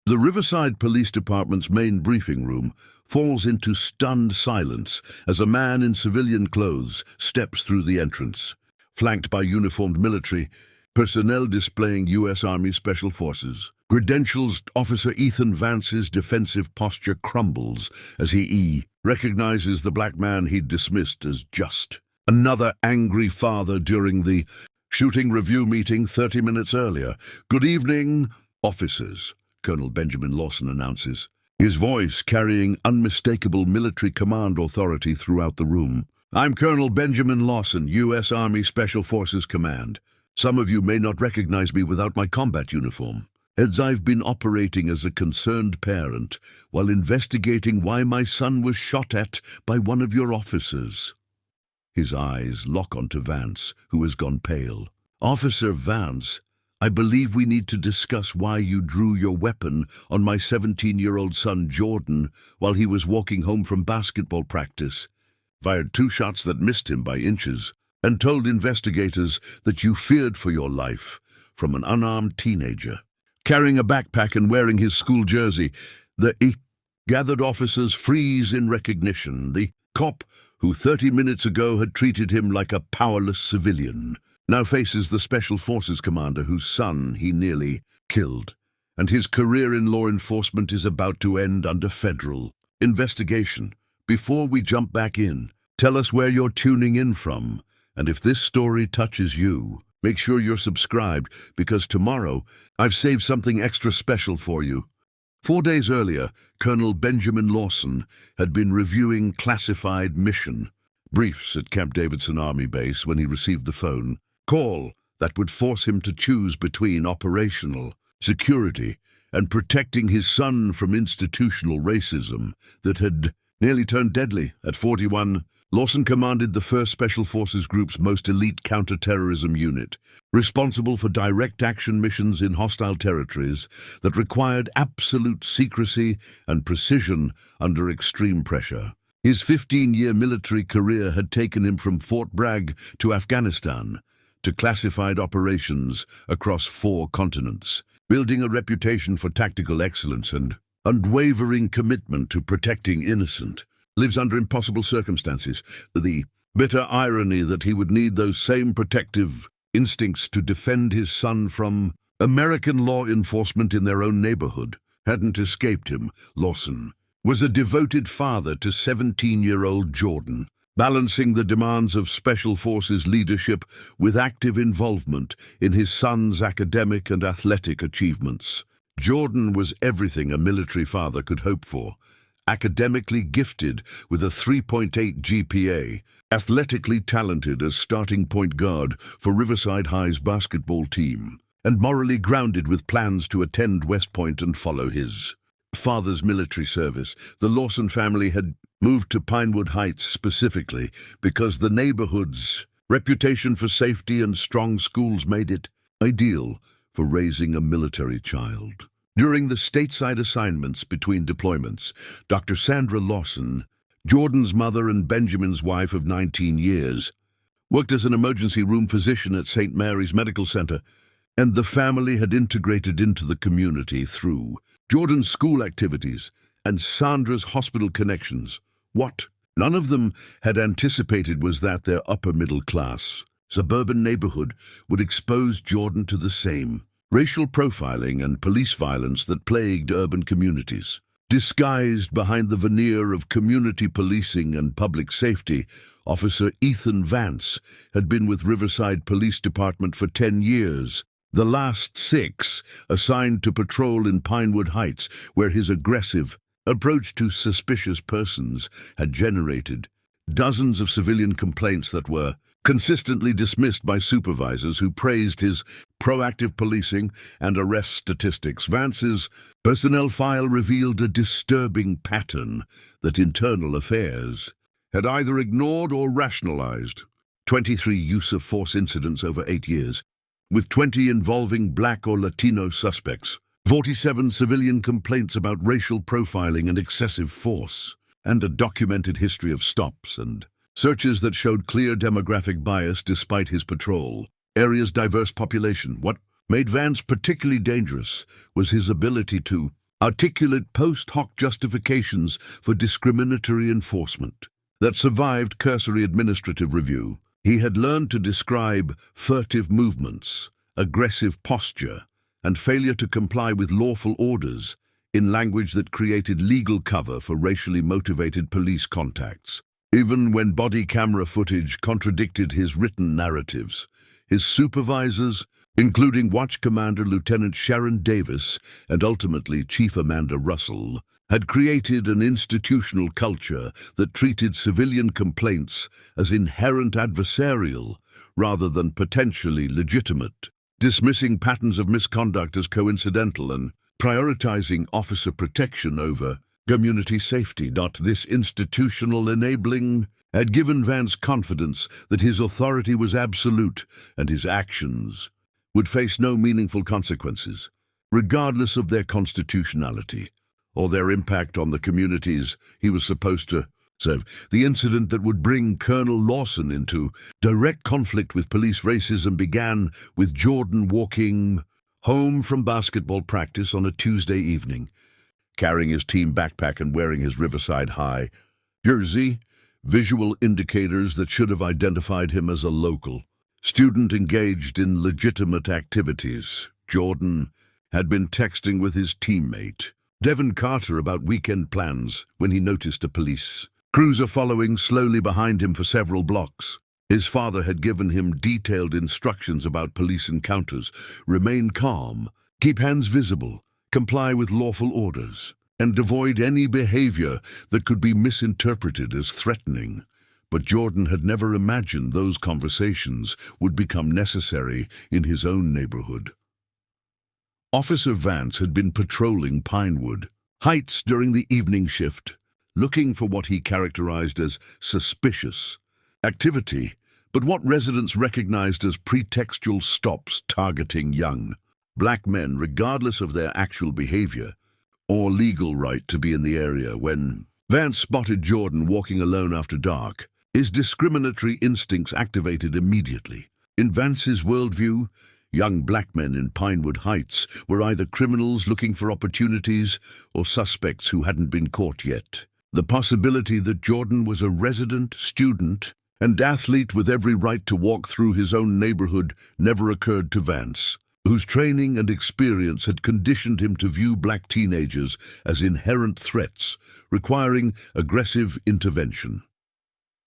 The Riverside Police Department's main briefing room falls into stunned silence as a man in civilian clothes steps through the entrance, flanked by uniformed military personnel displaying U.S. Army Special Forces. Credentials Officer Ethan Vance's defensive posture crumbles as he recognizes the black man he'd dismissed as just another angry father during the shooting review meeting 30 minutes earlier. "Good evening, officers," Colonel Benjamin Lawson announces, his voice carrying unmistakable military command authority throughout the room. "I'm Colonel Benjamin Lawson, U.S. Army Special Forces Command. Some of you may not recognize me without my combat uniform, as I've been operating as a concerned parent while investigating why my son was shot at by one of your officers." His eyes lock onto Vance, who has gone pale. "Officer Vance, I believe we need to discuss why you drew your weapon on my 17-year-old son Jordan while he was walking home from basketball practice, fired 2 shots that missed him by inches, and told investigators that you feared for your life from an unarmed teenager. Carrying a backpack and wearing his school jersey, the gathered officers freeze in recognition. The cop, who 30 minutes ago had treated him like a powerless civilian, now faces the Special Forces commander whose son he nearly killed, and his career in law enforcement is about to end under federal investigation. Before we jump back in, tell us where you're tuning in from, and if this story touches you, make sure you're subscribed, because tomorrow I've saved something extra special for you. 4 days earlier, Colonel Benjamin Lawson had been reviewing classified mission briefs at Camp Davidson Army Base when he received the phone call that would force him to choose between operational security and protecting his son from institutional racism that had nearly turned deadly. At 41, Lawson commanded the 1st Special Forces Group's most elite counterterrorism unit, responsible for direct action missions in hostile territories that required absolute secrecy and precision under extreme pressure. His 15-year military career had taken him from Fort Bragg to Afghanistan to classified operations across 4 continents, building a reputation for tactical excellence and unwavering commitment to protecting innocent lives under impossible circumstances. The bitter irony that he would need those same protective instincts to defend his son from American law enforcement in their own neighborhood hadn't escaped him. Lawson was a devoted father to 17-year-old Jordan, balancing the demands of Special Forces leadership with active involvement in his son's academic and athletic achievements. Jordan was everything a military father could hope for: academically gifted with a 3.8 GPA, athletically talented as starting point guard for Riverside High's basketball team, and morally grounded with plans to attend West Point and follow his father's military service. The Lawson family had moved to Pinewood Heights specifically because the neighborhood's reputation for safety and strong schools made it ideal for raising a military child. During the stateside assignments between deployments, Dr. Sandra Lawson, Jordan's mother and Benjamin's wife of 19 years, worked as an emergency room physician at St. Mary's Medical Center, and the family had integrated into the community through Jordan's school activities and Sandra's hospital connections. What none of them had anticipated was that their upper-middle-class suburban neighborhood would expose Jordan to the same racial profiling and police violence that plagued urban communities. Disguised behind the veneer of community policing and public safety, Officer Ethan Vance had been with Riverside Police Department for 10 years, the last 6 assigned to patrol in Pinewood Heights, where his aggressive approach to suspicious persons had generated dozens of civilian complaints that were consistently dismissed by supervisors who praised his proactive policing and arrest statistics. Vance's personnel file revealed a disturbing pattern that Internal Affairs had either ignored or rationalized. 23 use-of-force incidents over 8 years, with 20 involving Black or Latino suspects, 47 civilian complaints about racial profiling and excessive force, and a documented history of stops and searches that showed clear demographic bias despite his patrol. Area's diverse population. What made Vance particularly dangerous was his ability to articulate post hoc justifications for discriminatory enforcement that survived cursory administrative review. He had learned to describe furtive movements, aggressive posture, and failure to comply with lawful orders in language that created legal cover for racially motivated police contacts. Even when body camera footage contradicted his written narratives, his supervisors, including Watch Commander Lieutenant Sharon Davis and ultimately Chief Amanda Russell, had created an institutional culture that treated civilian complaints as inherent adversarial rather than potentially legitimate, dismissing patterns of misconduct as coincidental and prioritizing officer protection over community safety. This institutional enabling had given Vance confidence that his authority was absolute and his actions would face no meaningful consequences, regardless of their constitutionality or their impact on the communities he was supposed to serve. The incident that would bring Colonel Lawson into direct conflict with police racism began with Jordan walking home from basketball practice on a Tuesday evening, carrying his team backpack and wearing his Riverside High jersey, visual indicators that should have identified him as a local student engaged in legitimate activities. Jordan had been texting with his teammate, Devin Carter, about weekend plans when he noticed a police cruiser following slowly behind him for several blocks. His father had given him detailed instructions about police encounters: remain calm, keep hands visible, comply with lawful orders, and avoid any behavior that could be misinterpreted as threatening. But Jordan had never imagined those conversations would become necessary in his own neighborhood. Officer Vance had been patrolling Pinewood Heights during the evening shift, looking for what he characterized as suspicious activity, but what residents recognized as pretextual stops targeting young black men regardless of their actual behavior or legal right to be in the area. When Vance spotted Jordan walking alone after dark, his discriminatory instincts activated immediately. In Vance's worldview, young black men in Pinewood Heights were either criminals looking for opportunities or suspects who hadn't been caught yet. The possibility that Jordan was a resident, student, and athlete with every right to walk through his own neighborhood never occurred to Vance, whose training and experience had conditioned him to view black teenagers as inherent threats, requiring aggressive intervention.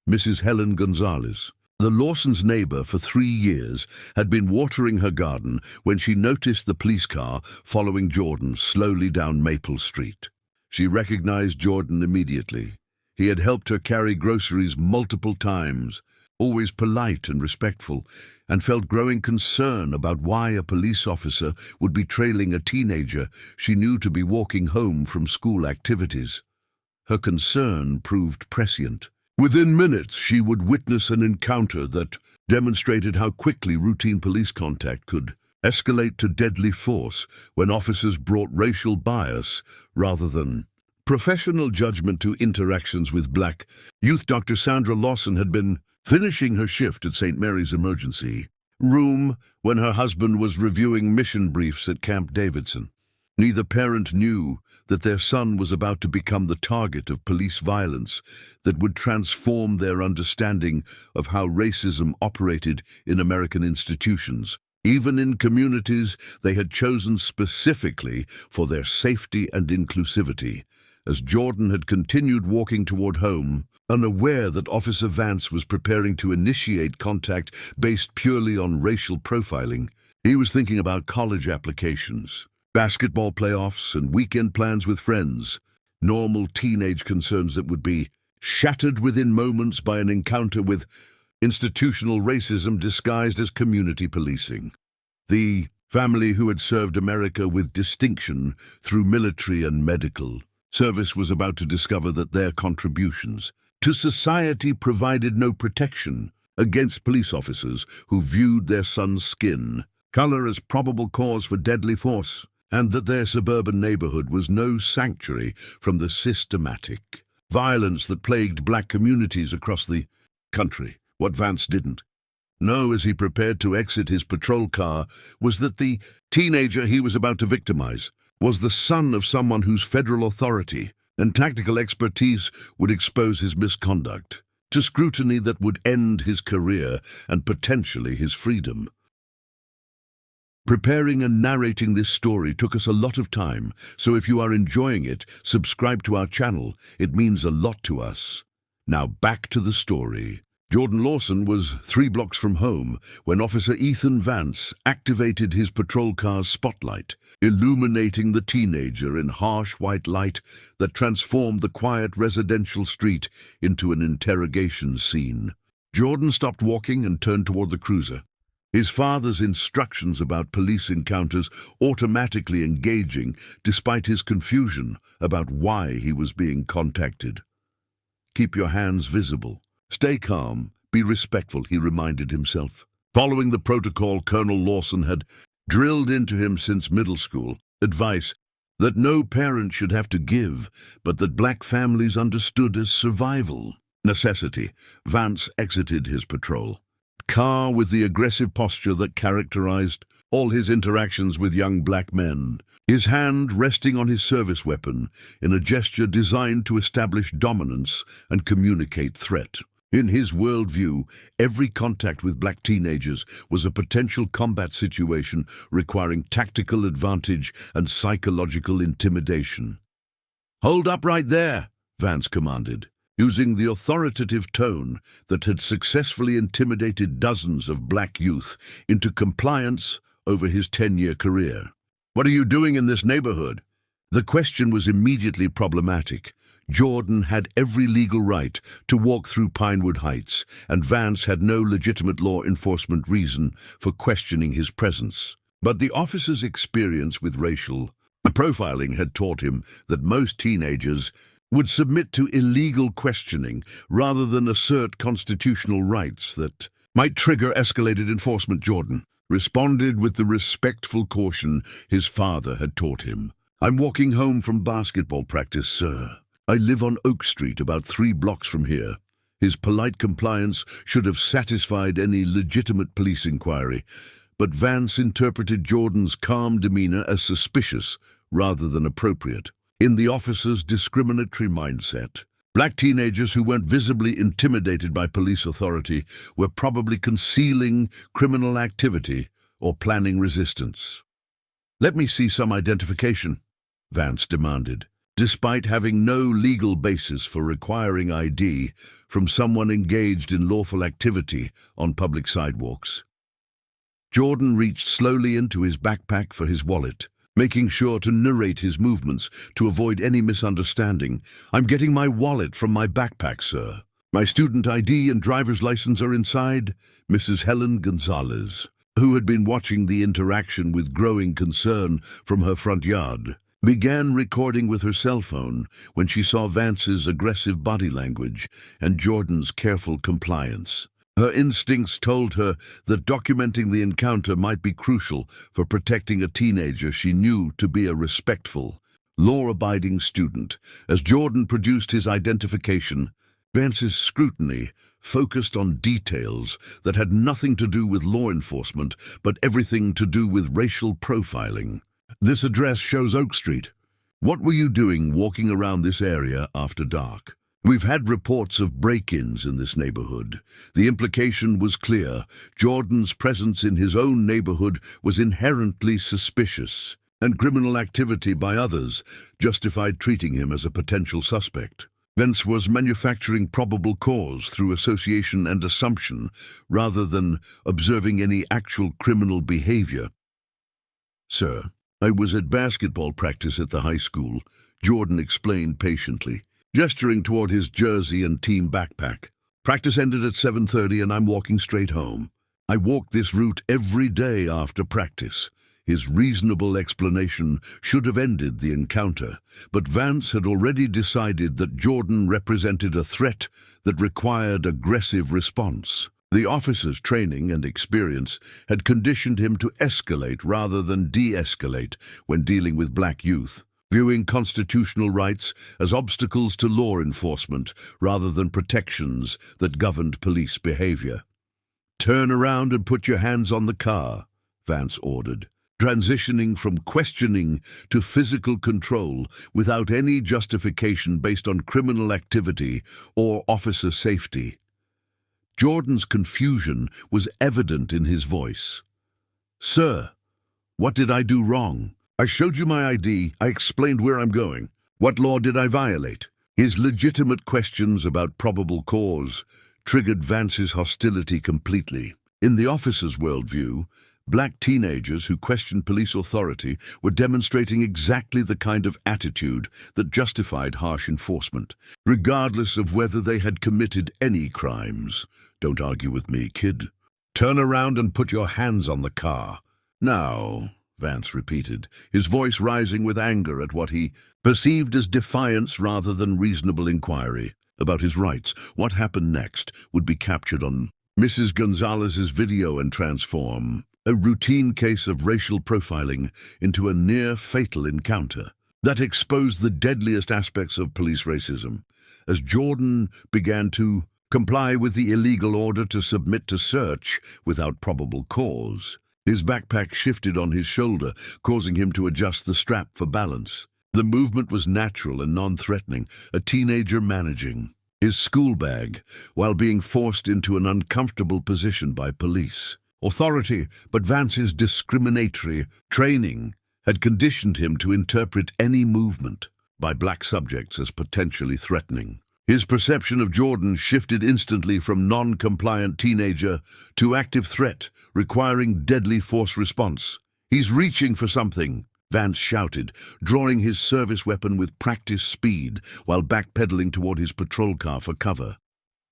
Mrs. Helen Gonzalez, the Lawsons' neighbor for 3 years, had been watering her garden when she noticed the police car following Jordan slowly down Maple Street. She recognized Jordan immediately. He had helped her carry groceries multiple times, always polite and respectful, and felt growing concern about why a police officer would be trailing a teenager she knew to be walking home from school activities. Her concern proved prescient. Within minutes, she would witness an encounter that demonstrated how quickly routine police contact could escalate to deadly force when officers brought racial bias rather than professional judgment to interactions with black youth. Dr. Sandra Lawson had been finishing her shift at St. Mary's Emergency Room when her husband was reviewing mission briefs at Camp Davidson. Neither parent knew that their son was about to become the target of police violence that would transform their understanding of how racism operated in American institutions, even in communities they had chosen specifically for their safety and inclusivity. As Jordan had continued walking toward home, unaware that Officer Vance was preparing to initiate contact based purely on racial profiling, he was thinking about college applications, basketball playoffs, and weekend plans with friends, normal teenage concerns that would be shattered within moments by an encounter with institutional racism disguised as community policing. The family who had served America with distinction through military and medical service was about to discover that their contributions to society provided no protection against police officers who viewed their son's skin color as probable cause for deadly force, and that their suburban neighborhood was no sanctuary from the systematic violence that plagued black communities across the country. What Vance didn't know as he prepared to exit his patrol car was that the teenager he was about to victimize was the son of someone whose federal authority and tactical expertise would expose his misconduct to scrutiny that would end his career and potentially his freedom. Preparing and narrating this story took us a lot of time, so if you are enjoying it, subscribe to our channel. It means a lot to us. Now back to the story. Jordan Lawson was 3 blocks from home when Officer Ethan Vance activated his patrol car's spotlight, illuminating the teenager in harsh white light that transformed the quiet residential street into an interrogation scene. Jordan stopped walking and turned toward the cruiser, his father's instructions about police encounters automatically engaging despite his confusion about why he was being contacted. "Keep your hands visible. Stay calm. Be respectful," he reminded himself. Following the protocol Colonel Lawson had drilled into him since middle school, advice that no parent should have to give, but that black families understood as survival necessity, Vance exited his patrol car with the aggressive posture that characterized all his interactions with young black men, his hand resting on his service weapon in a gesture designed to establish dominance and communicate threat. In his worldview, every contact with black teenagers was a potential combat situation requiring tactical advantage and psychological intimidation. "Hold up right there," Vance commanded, using the authoritative tone that had successfully intimidated dozens of black youth into compliance over his 10-year career. "What are you doing in this neighborhood?" The question was immediately problematic. Jordan had every legal right to walk through Pinewood Heights, and Vance had no legitimate law enforcement reason for questioning his presence. But the officer's experience with racial profiling had taught him that most teenagers would submit to illegal questioning rather than assert constitutional rights that might trigger escalated enforcement. Jordan responded with the respectful caution his father had taught him. "I'm walking home from basketball practice, sir. I live on Oak Street, about 3 blocks from here." His polite compliance should have satisfied any legitimate police inquiry, but Vance interpreted Jordan's calm demeanor as suspicious rather than appropriate. In the officer's discriminatory mindset, black teenagers who weren't visibly intimidated by police authority were probably concealing criminal activity or planning resistance. "Let me see some identification," Vance demanded, despite having no legal basis for requiring ID from someone engaged in lawful activity on public sidewalks. Jordan reached slowly into his backpack for his wallet, making sure to narrate his movements to avoid any misunderstanding. "I'm getting my wallet from my backpack, sir. My student ID and driver's license are inside." Mrs. Helen Gonzalez, who had been watching the interaction with growing concern from her front yard, began recording with her cell phone when she saw Vance's aggressive body language and Jordan's careful compliance. Her instincts told her that documenting the encounter might be crucial for protecting a teenager she knew to be a respectful, law-abiding student. As Jordan produced his identification, Vance's scrutiny focused on details that had nothing to do with law enforcement, but everything to do with racial profiling. "This address shows Oak Street. What were you doing walking around this area after dark?" "We've had reports of break-ins in this neighborhood." The implication was clear. Jordan's presence in his own neighborhood was inherently suspicious, and criminal activity by others justified treating him as a potential suspect. Vance was manufacturing probable cause through association and assumption rather than observing any actual criminal behavior. "Sir, I was at basketball practice at the high school," Jordan explained patiently, gesturing toward his jersey and team backpack. "Practice ended at 7:30 and I'm walking straight home. I walk this route every day after practice." His reasonable explanation should have ended the encounter, but Vance had already decided that Jordan represented a threat that required aggressive response. The officer's training and experience had conditioned him to escalate rather than de-escalate when dealing with black youth, viewing constitutional rights as obstacles to law enforcement rather than protections that governed police behavior. "Turn around and put your hands on the car," Vance ordered. transitioning from questioning to physical control without any justification based on criminal activity or officer safety. Jordan's confusion was evident in his voice. "Sir, what did I do wrong? I showed you my ID, I explained where I'm going. What law did I violate?" His legitimate questions about probable cause triggered Vance's hostility completely. In the officer's worldview, black teenagers who questioned police authority were demonstrating exactly the kind of attitude that justified harsh enforcement, regardless of whether they had committed any crimes. "Don't argue with me, kid. Turn around and put your hands on the car." "Now," Vance repeated, his voice rising with anger at what he perceived as defiance rather than reasonable inquiry about his rights. What happened next would be captured on Mrs. Gonzalez's video and transform a routine case of racial profiling into a near-fatal encounter that exposed the deadliest aspects of police racism. As Jordan began to comply with the illegal order to submit to search without probable cause, his backpack shifted on his shoulder, causing him to adjust the strap for balance. The movement was natural and non-threatening, a teenager managing his school bag while being forced into an uncomfortable position by police authority, but Vance's discriminatory training had conditioned him to interpret any movement by black subjects as potentially threatening. His perception of Jordan shifted instantly from non-compliant teenager to active threat, requiring deadly force response. "He's reaching for something," Vance shouted, drawing his service weapon with practiced speed while backpedaling toward his patrol car for cover.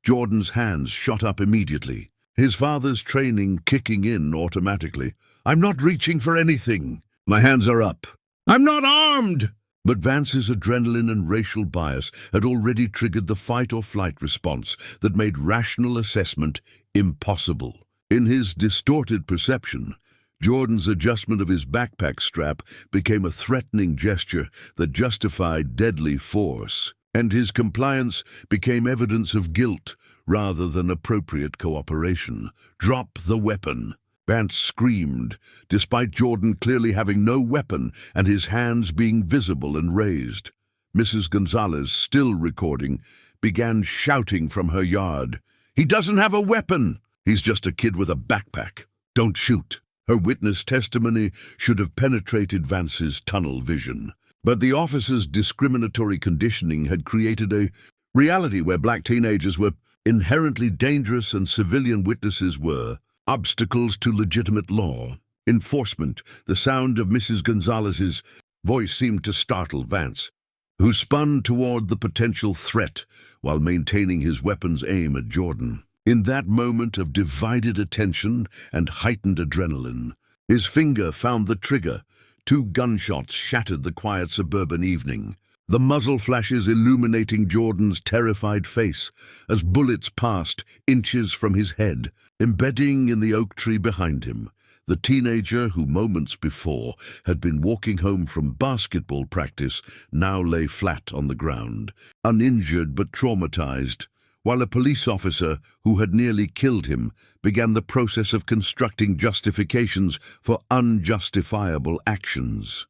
Jordan's hands shot up immediately, his father's training kicking in automatically. "I'm not reaching for anything. My hands are up. I'm not armed!" But Vance's adrenaline and racial bias had already triggered the fight-or-flight response that made rational assessment impossible. In his distorted perception, Jordan's adjustment of his backpack strap became a threatening gesture that justified deadly force, and his compliance became evidence of guilt rather than appropriate cooperation. "Drop the weapon," Vance screamed, despite Jordan clearly having no weapon and his hands being visible and raised. Mrs. Gonzalez, still recording, began shouting from her yard, "He doesn't have a weapon! He's just a kid with a backpack. Don't shoot." Her witness testimony should have penetrated Vance's tunnel vision. But the officer's discriminatory conditioning had created a reality where black teenagers were inherently dangerous and civilian witnesses were obstacles to legitimate law enforcement. The sound of Mrs. Gonzalez's voice seemed to startle Vance, who spun toward the potential threat while maintaining his weapon's aim at Jordan. In that moment of divided attention and heightened adrenaline, his finger found the trigger. 2 gunshots shattered the quiet suburban evening, the muzzle flashes illuminating Jordan's terrified face as bullets passed inches from his head, embedding in the oak tree behind him. The teenager who moments before had been walking home from basketball practice now lay flat on the ground, uninjured but traumatized, while a police officer who had nearly killed him began the process of constructing justifications for unjustifiable actions.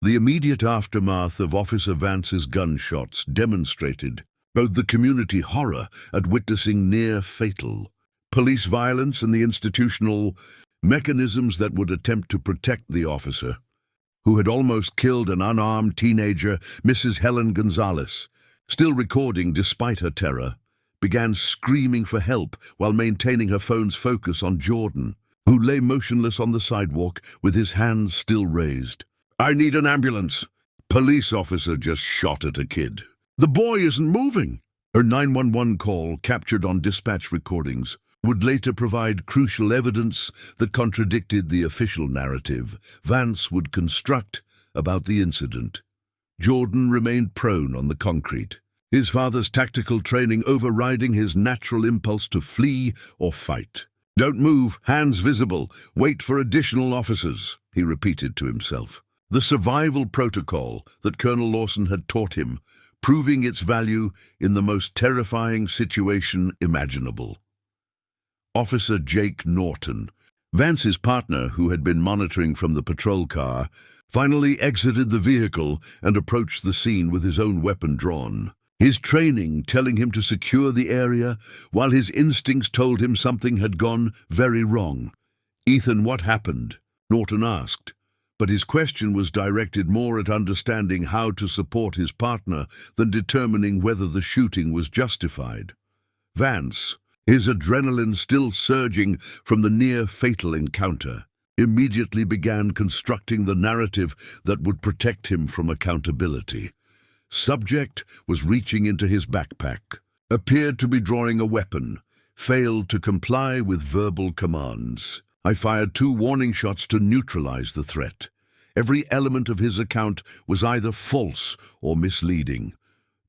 The immediate aftermath of Officer Vance's gunshots demonstrated both the community horror at witnessing near-fatal police violence and the institutional mechanisms that would attempt to protect the officer, who had almost killed an unarmed teenager. Mrs. Helen Gonzalez, still recording despite her terror, began screaming for help while maintaining her phone's focus on Jordan, who lay motionless on the sidewalk with his hands still raised. "I need an ambulance. Police officer just shot at a kid. The boy isn't moving." Her 911 call, captured on dispatch recordings, would later provide crucial evidence that contradicted the official narrative Vance would construct about the incident. Jordan remained prone on the concrete, his father's tactical training overriding his natural impulse to flee or fight. "Don't move, hands visible, wait for additional officers," he repeated to himself. The survival protocol that Colonel Lawson had taught him, proving its value in the most terrifying situation imaginable. Officer Jake Norton, Vance's partner, who had been monitoring from the patrol car, finally exited the vehicle and approached the scene with his own weapon drawn. His training telling him to secure the area, while his instincts told him something had gone very wrong. "Ethan, what happened?" Norton asked, but his question was directed more at understanding how to support his partner than determining whether the shooting was justified. Vance, his adrenaline still surging from the near-fatal encounter, immediately began constructing the narrative that would protect him from accountability. Subject was reaching into his backpack, appeared to be drawing a weapon, failed to comply with verbal commands. I fired 2 warning shots to neutralize the threat. Every element of his account was either false or misleading.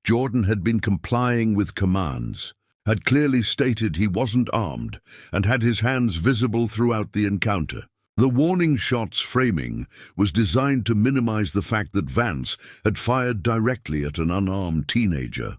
Jordan had been complying with commands, had clearly stated he wasn't armed, and had his hands visible throughout the encounter. The warning shot's framing was designed to minimize the fact that Vance had fired directly at an unarmed teenager.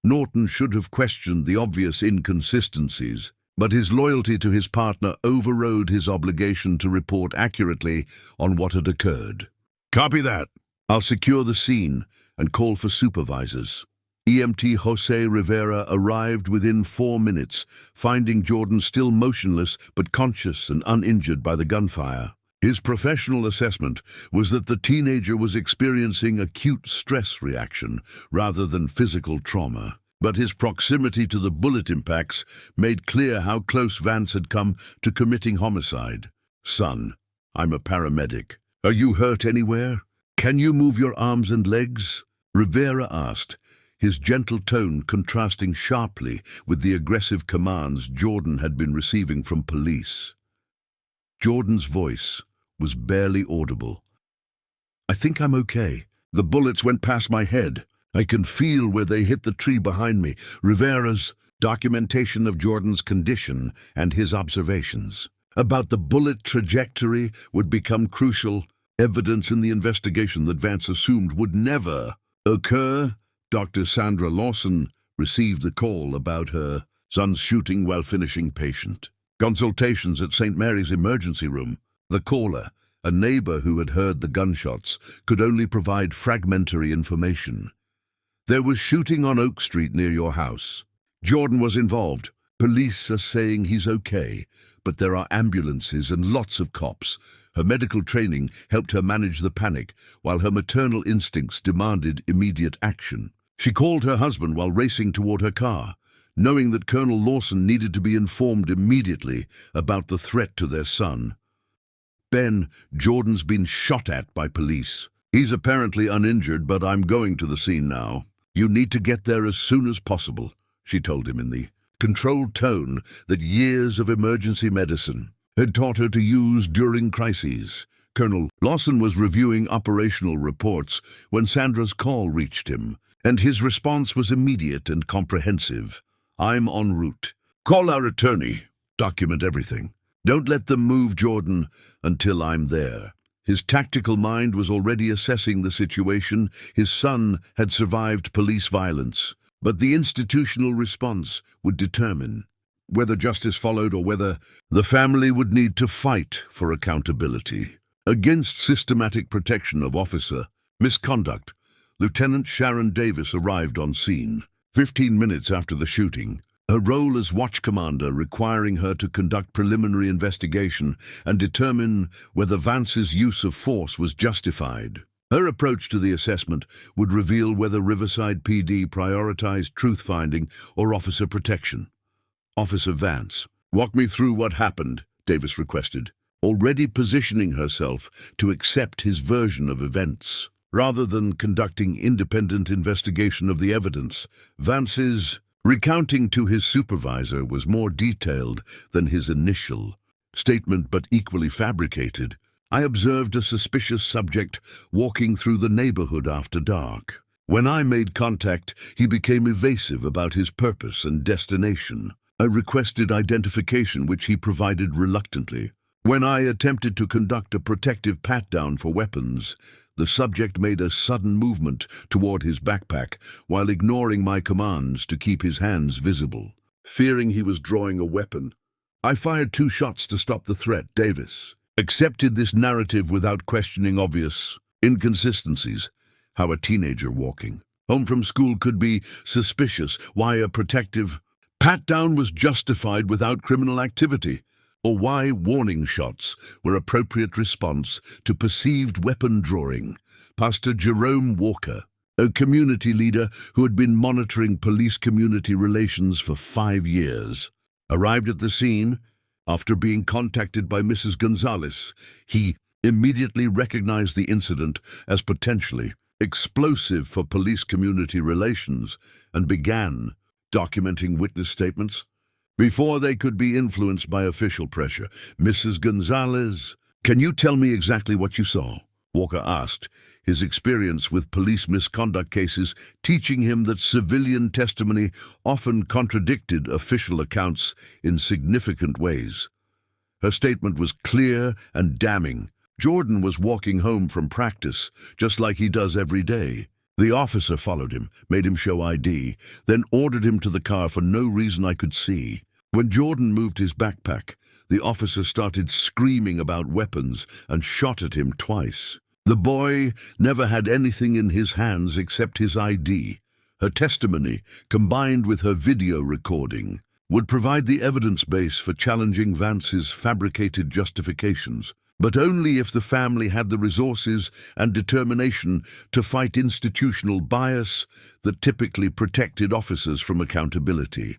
Norton should have questioned the obvious inconsistencies, but his loyalty to his partner overrode his obligation to report accurately on what had occurred. "Copy that. I'll secure the scene and call for supervisors." EMT Jose Rivera arrived within 4 minutes, finding Jordan still motionless but conscious and uninjured by the gunfire. His professional assessment was that the teenager was experiencing acute stress reaction rather than physical trauma, but his proximity to the bullet impacts made clear how close Vance had come to committing homicide. "Son, I'm a paramedic. Are you hurt anywhere? Can you move your arms and legs?" Rivera asked, his gentle tone contrasting sharply with the aggressive commands Jordan had been receiving from police. Jordan's voice was barely audible. "I think I'm okay. The bullets went past my head. I can feel where they hit the tree behind me." Rivera's documentation of Jordan's condition and his observations about the bullet trajectory would become crucial evidence in the investigation that Vance assumed would never occur. Dr. Sandra Lawson received the call about her son's shooting while finishing patient consultations at St. Mary's emergency room. The caller, a neighbor who had heard the gunshots, could only provide fragmentary information. "There was shooting on Oak Street near your house. Jordan was involved. Police are saying he's okay, but there are ambulances and lots of cops." Her medical training helped her manage the panic, while her maternal instincts demanded immediate action. She called her husband while racing toward her car, knowing that Colonel Lawson needed to be informed immediately about the threat to their son. "Ben, Jordan's been shot at by police. He's apparently uninjured, but I'm going to the scene now. You need to get there as soon as possible," she told him in the controlled tone that years of emergency medicine had taught her to use during crises. Colonel Lawson was reviewing operational reports when Sandra's call reached him, and his response was immediate and comprehensive. "I'm en route. Call our attorney. Document everything. Don't let them move Jordan until I'm there." His tactical mind was already assessing the situation. His son had survived police violence, but the institutional response would determine whether justice followed or whether the family would need to fight for accountability. Against systematic protection of officer misconduct, Lieutenant Sharon Davis arrived on scene 15 minutes after the shooting, her role as watch commander requiring her to conduct preliminary investigation and determine whether Vance's use of force was justified. Her approach to the assessment would reveal whether Riverside PD prioritized truth-finding or officer protection. "Officer Vance, walk me through what happened," Davis requested, already positioning herself to accept his version of events. Rather than conducting independent investigation of the evidence, Vance's recounting to his supervisor was more detailed than his initial statement, but equally fabricated. "I observed a suspicious subject walking through the neighborhood after dark. When I made contact, he became evasive about his purpose and destination. I requested identification, which he provided reluctantly. When I attempted to conduct a protective pat-down for weapons, the subject made a sudden movement toward his backpack while ignoring my commands to keep his hands visible. Fearing he was drawing a weapon, I fired 2 shots to stop the threat, Davis accepted this narrative without questioning obvious inconsistencies. How a teenager walking home from school could be suspicious, why a protective pat-down was justified without criminal activity, or why warning shots were appropriate response to perceived weapon drawing. Pastor Jerome Walker, a community leader who had been monitoring police-community relations for 5 years, arrived at the scene. After being contacted by Mrs. Gonzalez, he immediately recognized the incident as potentially explosive for police-community relations and began documenting witness statements. Before they could be influenced by official pressure, Mrs. Gonzalez, "Can you tell me exactly what you saw?" Walker asked, his experience with police misconduct cases teaching him that civilian testimony often contradicted official accounts in significant ways. Her statement was clear and damning. Jordan was walking home from practice, just like he does every day. The officer followed him, made him show ID, then ordered him to the car for no reason I could see. When Jordan moved his backpack, the officer started screaming about weapons and shot at him twice. The boy never had anything in his hands except his ID. Her testimony, combined with her video recording, would provide the evidence base for challenging Vance's fabricated justifications, but only if the family had the resources and determination to fight institutional bias that typically protected officers from accountability.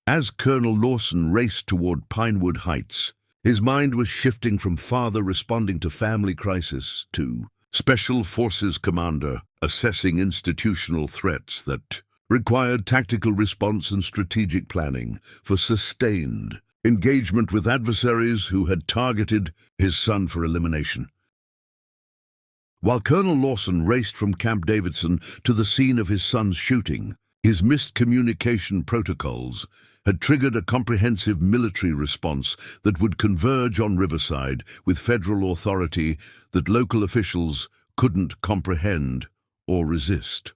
As Colonel Lawson raced toward Pinewood Heights, his mind was shifting from father responding to family crisis to Special Forces commander assessing institutional threats that required tactical response and strategic planning for sustained engagement with adversaries who had targeted his son for elimination. While Colonel Lawson raced from Camp Davidson to the scene of his son's shooting, his missed communication protocols had triggered a comprehensive military response that would converge on Riverside with federal authority that local officials couldn't comprehend or resist.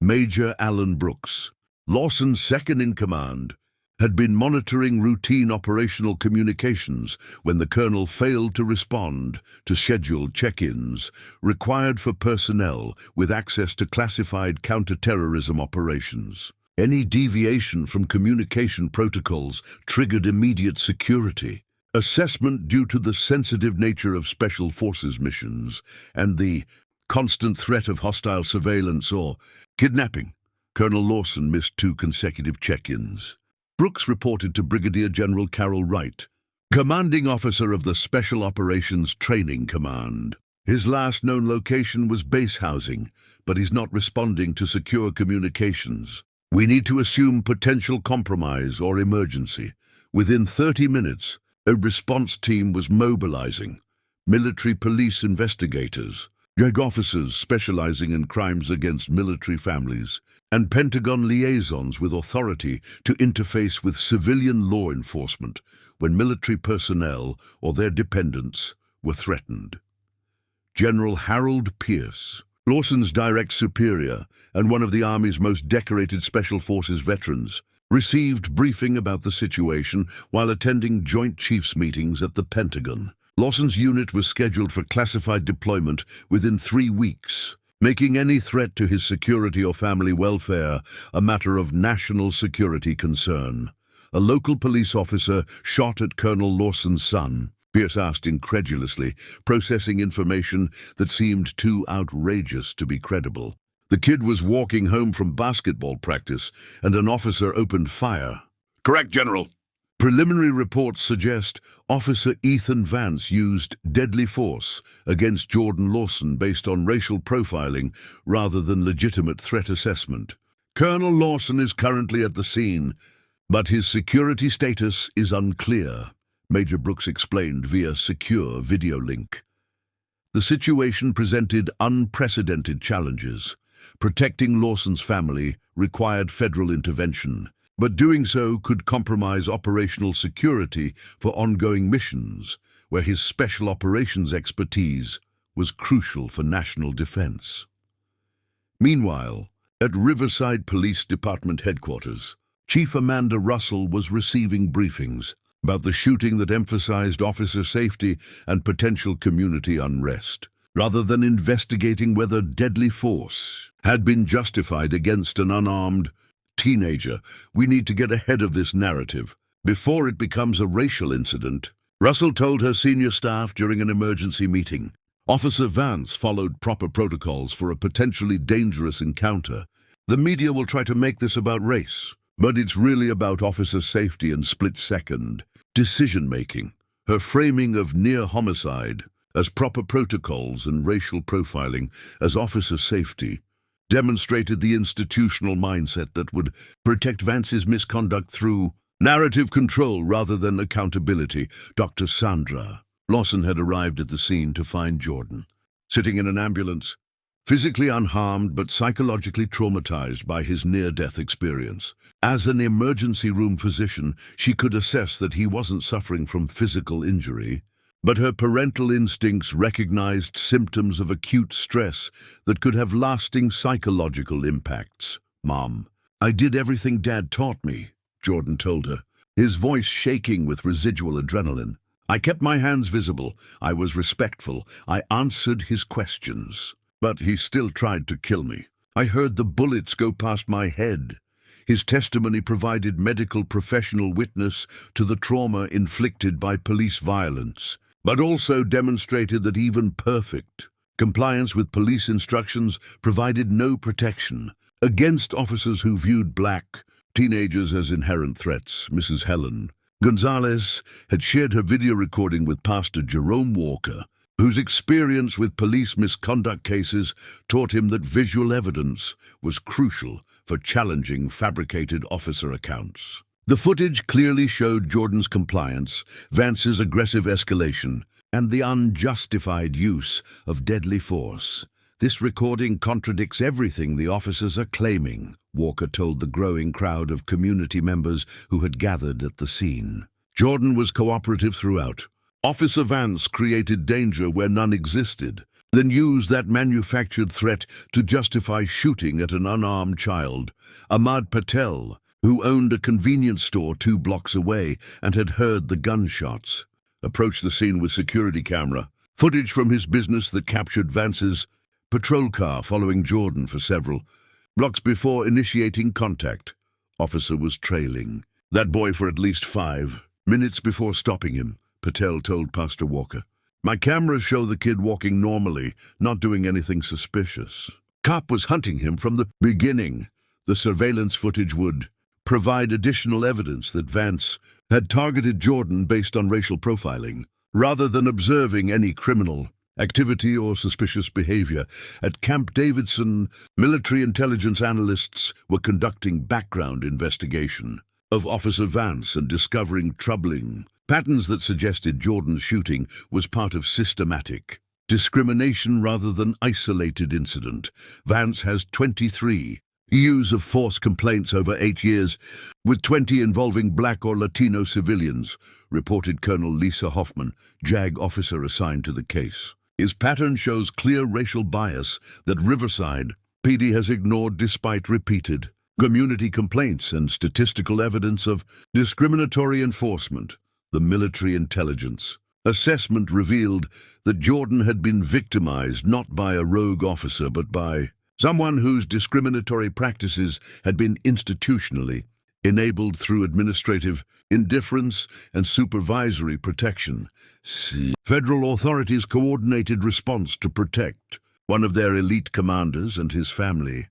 Major Alan Brooks, Lawson's second-in-command, had been monitoring routine operational communications when the colonel failed to respond to scheduled check-ins required for personnel with access to classified counterterrorism operations. Any deviation from communication protocols triggered immediate security assessment due to the sensitive nature of Special Forces missions and the constant threat of hostile surveillance or kidnapping. Colonel Lawson missed 2 consecutive check-ins. Brooks reported to Brigadier General Carroll Wright, commanding officer of the Special Operations Training Command. His last known location was base housing, but he's not responding to secure communications. We need to assume potential compromise or emergency. Within 30 minutes, a response team was mobilizing. Military police investigators, JAG officers specializing in crimes against military families, and Pentagon liaisons with authority to interface with civilian law enforcement when military personnel or their dependents were threatened. General Harold Pierce, Lawson's direct superior and one of the Army's most decorated Special Forces veterans, received briefing about the situation while attending Joint Chiefs meetings at the Pentagon. Lawson's unit was scheduled for classified deployment within 3 weeks, making any threat to his security or family welfare a matter of national security concern. A local police officer shot at Colonel Lawson's son, Pierce asked incredulously, processing information that seemed too outrageous to be credible. The kid was walking home from basketball practice, and an officer opened fire. Correct, General. Preliminary reports suggest Officer Ethan Vance used deadly force against Jordan Lawson based on racial profiling rather than legitimate threat assessment. Colonel Lawson is currently at the scene, but his security status is unclear, Major Brooks explained via secure video link. The situation presented unprecedented challenges. Protecting Lawson's family required federal intervention, but doing so could compromise operational security for ongoing missions, where his special operations expertise was crucial for national defense. Meanwhile, at Riverside Police Department headquarters, Chief Amanda Russell was receiving briefings about the shooting that emphasized officer safety and potential community unrest, rather than investigating whether deadly force had been justified against an unarmed teenager. We need to get ahead of this narrative before it becomes a racial incident, Russell told her senior staff during an emergency meeting. Officer Vance followed proper protocols for a potentially dangerous encounter. The media will try to make this about race, but it's really about officer safety and split-second decision-making. Her framing of near homicide as proper protocols and racial profiling as officer safety demonstrated the institutional mindset that would protect Vance's misconduct through narrative control rather than accountability. Dr. Sandra Lawson had arrived at the scene to find Jordan sitting in an ambulance, physically unharmed but psychologically traumatized by his near-death experience. As an emergency room physician, she could assess that he wasn't suffering from physical injury, but her parental instincts recognized symptoms of acute stress that could have lasting psychological impacts. "Mom, I did everything Dad taught me," Jordan told her, his voice shaking with residual adrenaline. "I kept my hands visible. I was respectful. I answered his questions. But he still tried to kill me. I heard the bullets go past my head." His testimony provided medical professional witness to the trauma inflicted by police violence, but also demonstrated that even perfect compliance with police instructions provided no protection against officers who viewed black teenagers as inherent threats. Mrs. Helen Gonzalez had shared her video recording with Pastor Jerome Walker, whose experience with police misconduct cases taught him that visual evidence was crucial for challenging fabricated officer accounts. The footage clearly showed Jordan's compliance, Vance's aggressive escalation, and the unjustified use of deadly force. "This recording contradicts everything the officers are claiming," Walker told the growing crowd of community members who had gathered at the scene. Jordan was cooperative throughout. Officer Vance created danger where none existed, then used that manufactured threat to justify shooting at an unarmed child. Ahmad Patel, who owned a convenience store 2 blocks away and had heard the gunshots, approached the scene with security camera footage from his business that captured Vance's patrol car following Jordan for several blocks before initiating contact. Officer was trailing that boy for at least 5 minutes before stopping him, Patel told Pastor Walker. "My cameras show the kid walking normally, not doing anything suspicious. Cop was hunting him from the beginning." The surveillance footage would provide additional evidence that Vance had targeted Jordan based on racial profiling, rather than observing any criminal activity or suspicious behavior. At Camp Davidson, military intelligence analysts were conducting background investigation of Officer Vance and discovering troubling patterns that suggested Jordan's shooting was part of systematic discrimination rather than isolated incident. Vance has 23 use of force complaints over 8 years, with 20 involving black or Latino civilians, reported Colonel Lisa Hoffman, JAG officer assigned to the case. His pattern shows clear racial bias that Riverside PD has ignored despite repeated community complaints and statistical evidence of discriminatory enforcement. The military intelligence assessment revealed that Jordan had been victimized not by a rogue officer but by someone whose discriminatory practices had been institutionally enabled through administrative indifference and supervisory protection. Federal authorities coordinated response to protect one of their elite commanders and his family.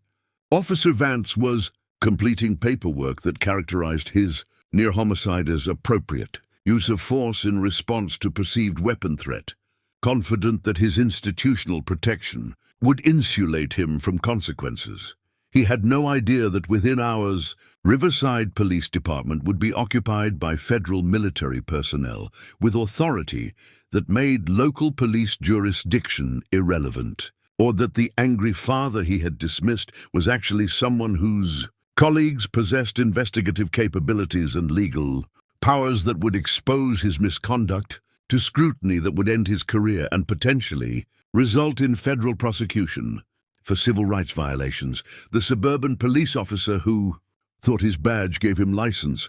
Officer Vance was completing paperwork that characterized his near homicide as appropriate use of force in response to perceived weapon threat, confident that his institutional protection would insulate him from consequences. He had no idea that within hours, Riverside Police Department would be occupied by federal military personnel with authority that made local police jurisdiction irrelevant, or that the angry father he had dismissed was actually someone whose colleagues possessed investigative capabilities and legal powers that would expose his misconduct to scrutiny that would end his career and potentially result in federal prosecution for civil rights violations. The suburban police officer who thought his badge gave him license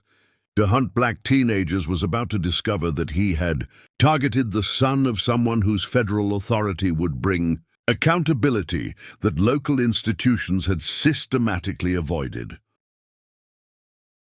to hunt black teenagers, was about to discover that he had targeted the son of someone whose federal authority would bring accountability that local institutions had systematically avoided.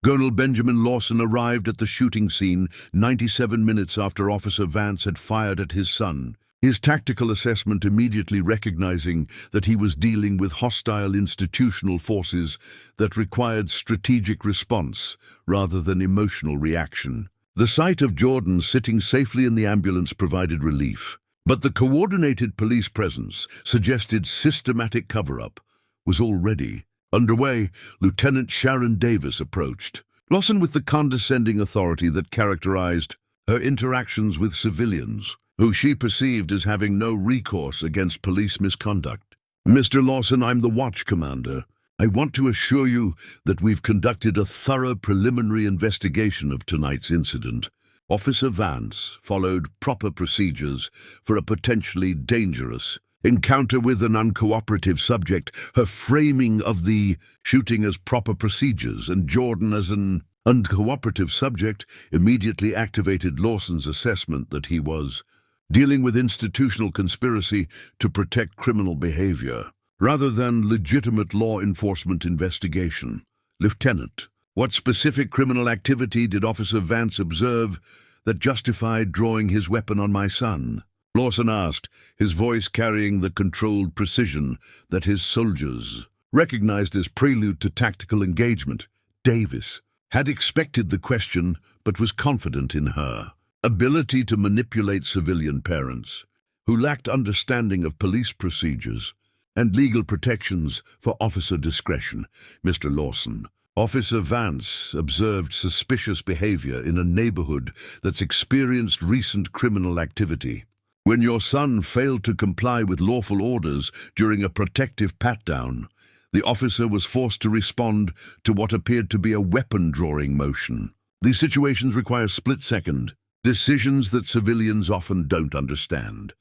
Colonel Benjamin Lawson arrived at the shooting scene 97 minutes after Officer Vance had fired at his son, his tactical assessment immediately recognizing that he was dealing with hostile institutional forces that required strategic response rather than emotional reaction. The sight of Jordan sitting safely in the ambulance provided relief, but the coordinated police presence suggested systematic cover-up was already underway. Lieutenant Sharon Davis approached Lawson with the condescending authority that characterized her interactions with civilians, who she perceived as having no recourse against police misconduct. "Mr. Lawson, I'm the watch commander. I want to assure you that we've conducted a thorough preliminary investigation of tonight's incident. Officer Vance followed proper procedures for a potentially dangerous encounter with an uncooperative subject. Her framing of the shooting as proper procedures and Jordan as an uncooperative subject immediately activated Lawson's assessment that he was dealing with institutional conspiracy to protect criminal behavior, rather than legitimate law enforcement investigation. "Lieutenant, what specific criminal activity did Officer Vance observe that justified drawing his weapon on my son?" Lawson asked, his voice carrying the controlled precision that his soldiers recognized as prelude to tactical engagement. Davis had expected the question, but was confident in her ability to manipulate civilian parents who lacked understanding of police procedures and legal protections for officer discretion. "Mr. Lawson, Officer Vance observed suspicious behavior in a neighborhood that's experienced recent criminal activity. When your son failed to comply with lawful orders during a protective pat-down, the officer was forced to respond to what appeared to be a weapon-drawing motion. These situations require split-second decisions that civilians often don't understand."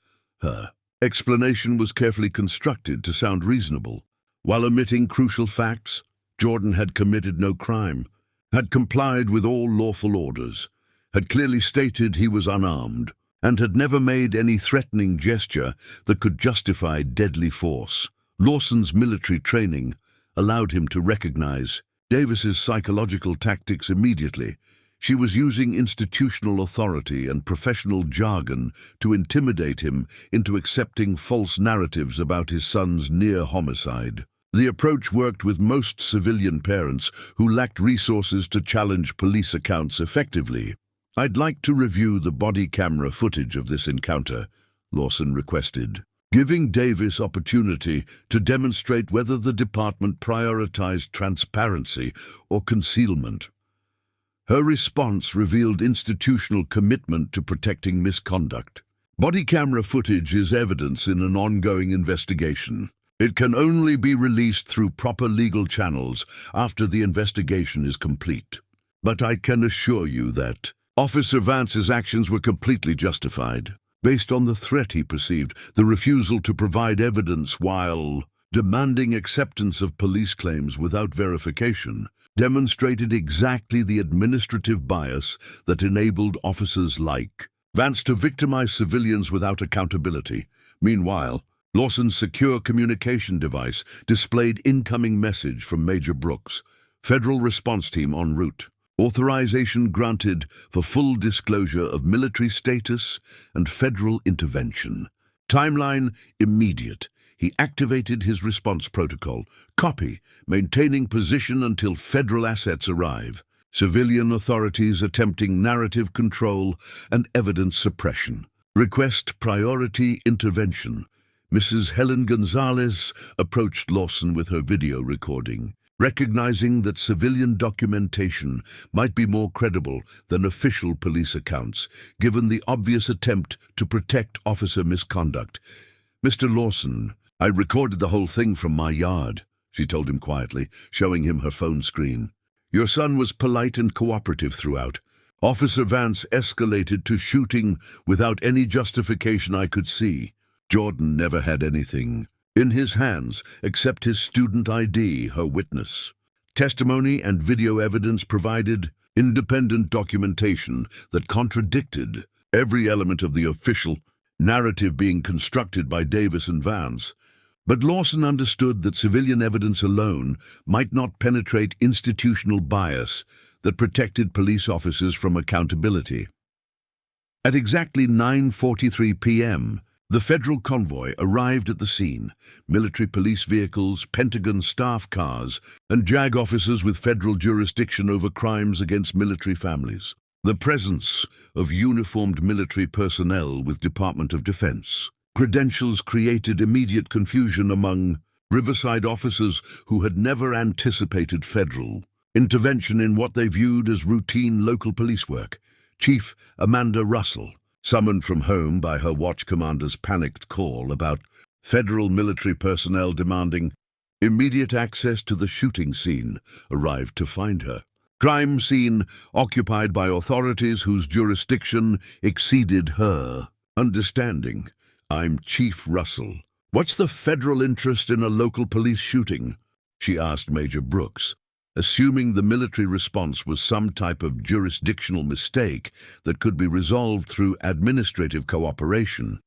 Her explanation was carefully constructed to sound reasonable. While omitting crucial facts, Jordan had committed no crime, had complied with all lawful orders, had clearly stated he was unarmed, and had never made any threatening gesture that could justify deadly force. Lawson's military training allowed him to recognize Davis's psychological tactics immediately. She was using institutional authority and professional jargon to intimidate him into accepting false narratives about his son's near homicide. The approach worked with most civilian parents who lacked resources to challenge police accounts effectively. "I'd like to review the body camera footage of this encounter," Lawson requested, giving Davis opportunity to demonstrate whether the department prioritized transparency or concealment. Her response revealed institutional commitment to protecting misconduct. "Body camera footage is evidence in an ongoing investigation. It can only be released through proper legal channels after the investigation is complete. But I can assure you that Officer Vance's actions were completely justified, based on the threat he perceived. The refusal to provide evidence while demanding acceptance of police claims without verification demonstrated exactly the administrative bias that enabled officers like Vance to victimize civilians without accountability. Meanwhile, Lawson's secure communication device displayed incoming message from Major Brooks, Federal Response Team en route. Authorization granted for full disclosure of military status and federal intervention. Timeline immediate. He activated his response protocol. Copy. Maintaining position until federal assets arrive. Civilian authorities attempting narrative control and evidence suppression. Request priority intervention. Mrs. Helen Gonzalez approached Lawson with her video recording, recognizing that civilian documentation might be more credible than official police accounts, given the obvious attempt to protect officer misconduct. "Mr. Lawson, I recorded the whole thing from my yard," she told him quietly, showing him her phone screen. "Your son was polite and cooperative throughout. Officer Vance escalated to shooting without any justification I could see. Jordan never had anything in his hands except his student ID," her witness Testimony and video evidence provided independent documentation that contradicted every element of the official narrative being constructed by Davis and Vance. But Lawson understood that civilian evidence alone might not penetrate institutional bias that protected police officers from accountability. At exactly 9:43 p.m., the federal convoy arrived at the scene. Military police vehicles, Pentagon staff cars, and JAG officers with federal jurisdiction over crimes against military families. The presence of uniformed military personnel with Department of Defense credentials created immediate confusion among Riverside officers who had never anticipated federal intervention in what they viewed as routine local police work. Chief Amanda Russell, summoned from home by her watch commander's panicked call about federal military personnel demanding immediate access to the shooting scene, arrived to find her. Crime scene occupied by authorities whose jurisdiction exceeded her understanding. "I'm Chief Russell. What's the federal interest in a local police shooting?" she asked Major Brooks, assuming the military response was some type of jurisdictional mistake that could be resolved through administrative cooperation.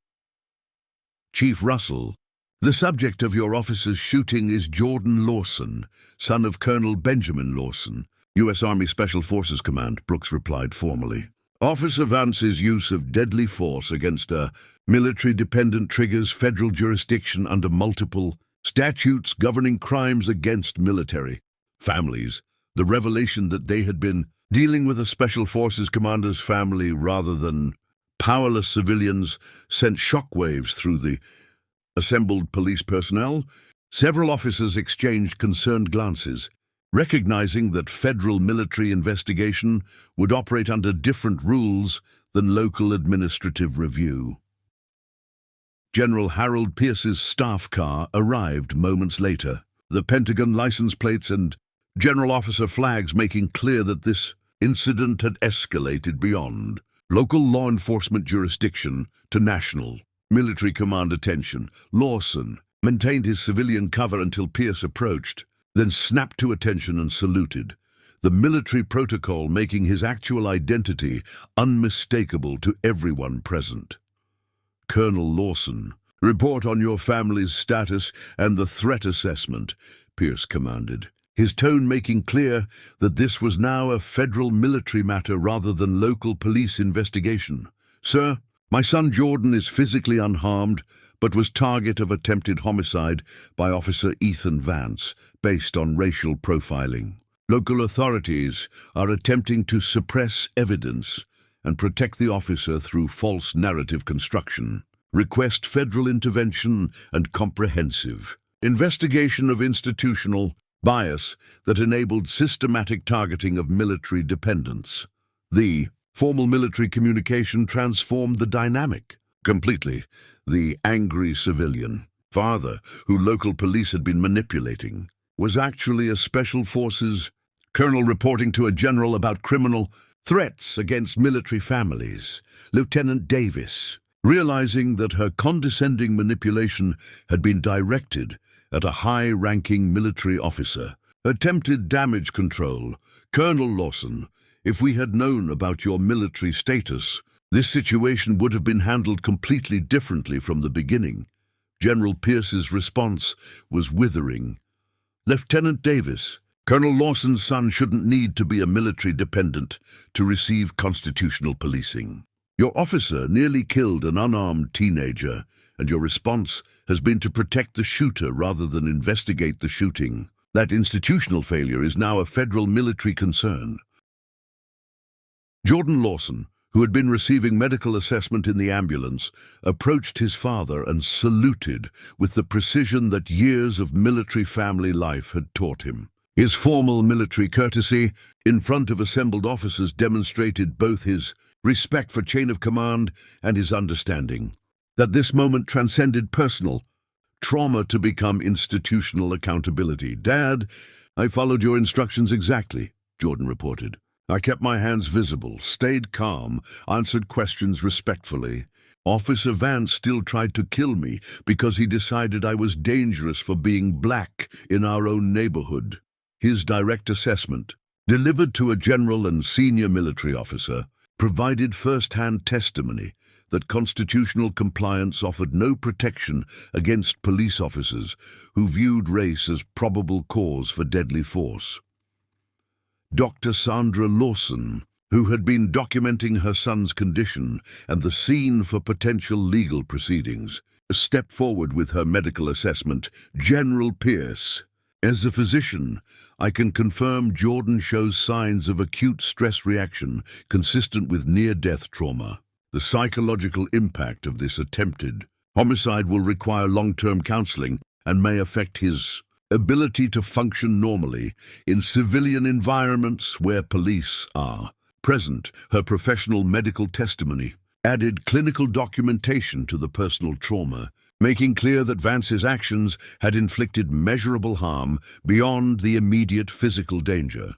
"Chief Russell, the subject of your officer's shooting is Jordan Lawson, son of Colonel Benjamin Lawson, U.S. Army Special Forces Command," Brooks replied formally. "Officer Vance's use of deadly force against a military dependent triggers federal jurisdiction under multiple statutes governing crimes against military families. The revelation that they had been dealing with a Special Forces commander's family rather than powerless civilians sent shockwaves through the assembled police personnel. Several officers exchanged concerned glances, recognizing that federal military investigation would operate under different rules than local administrative review. General Harold Pierce's staff car arrived moments later, the Pentagon license plates and general officer flags making clear that this incident had escalated beyond local law enforcement jurisdiction to national military command attention. Lawson maintained his civilian cover until Pierce approached, then snapped to attention and saluted, the military protocol making his actual identity unmistakable to everyone present. "Colonel Lawson, report on your family's status and the threat assessment," Pierce commanded, his tone making clear that this was now a federal military matter rather than local police investigation. "Sir, my son Jordan is physically unharmed, but was target of attempted homicide by Officer Ethan Vance based on racial profiling. Local authorities are attempting to suppress evidence and protect the officer through false narrative construction. Request federal intervention and comprehensive investigation of institutional bias that enabled systematic targeting of military dependents." The formal military communication transformed the dynamic completely. The angry civilian father, who local police had been manipulating, was actually a Special Forces colonel reporting to a general about criminal threats against military families. Lieutenant Davis, realizing that her condescending manipulation had been directed at a high-ranking military officer, attempted damage control. "Colonel Lawson, if we had known about your military status, this situation would have been handled completely differently from the beginning." General Pierce's response was withering. "Lieutenant Davis, Colonel Lawson's son shouldn't need to be a military dependent to receive constitutional policing. Your officer nearly killed an unarmed teenager, and your response has been to protect the shooter rather than investigate the shooting. That institutional failure is now a federal military concern." Jordan Lawson, who had been receiving medical assessment in the ambulance, approached his father and saluted with the precision that years of military family life had taught him. His formal military courtesy in front of assembled officers demonstrated both his respect for chain of command and his understanding that this moment transcended personal trauma to become institutional accountability. "Dad, I followed your instructions exactly," Jordan reported. "I kept my hands visible, stayed calm, answered questions respectfully. Officer Vance still tried to kill me because he decided I was dangerous for being black in our own neighborhood." His direct assessment, delivered to a general and senior military officer, provided first-hand testimony that constitutional compliance offered no protection against police officers who viewed race as probable cause for deadly force. Dr. Sandra Lawson, who had been documenting her son's condition and the scene for potential legal proceedings, stepped forward with her medical assessment. General Pierce, as a physician, I can confirm Jordan shows signs of acute stress reaction consistent with near-death trauma. The psychological impact of this attempted homicide will require long-term counseling and may affect his ability to function normally in civilian environments where police are present. Her professional medical testimony added clinical documentation to the personal trauma, making clear that Vance's actions had inflicted measurable harm beyond the immediate physical danger.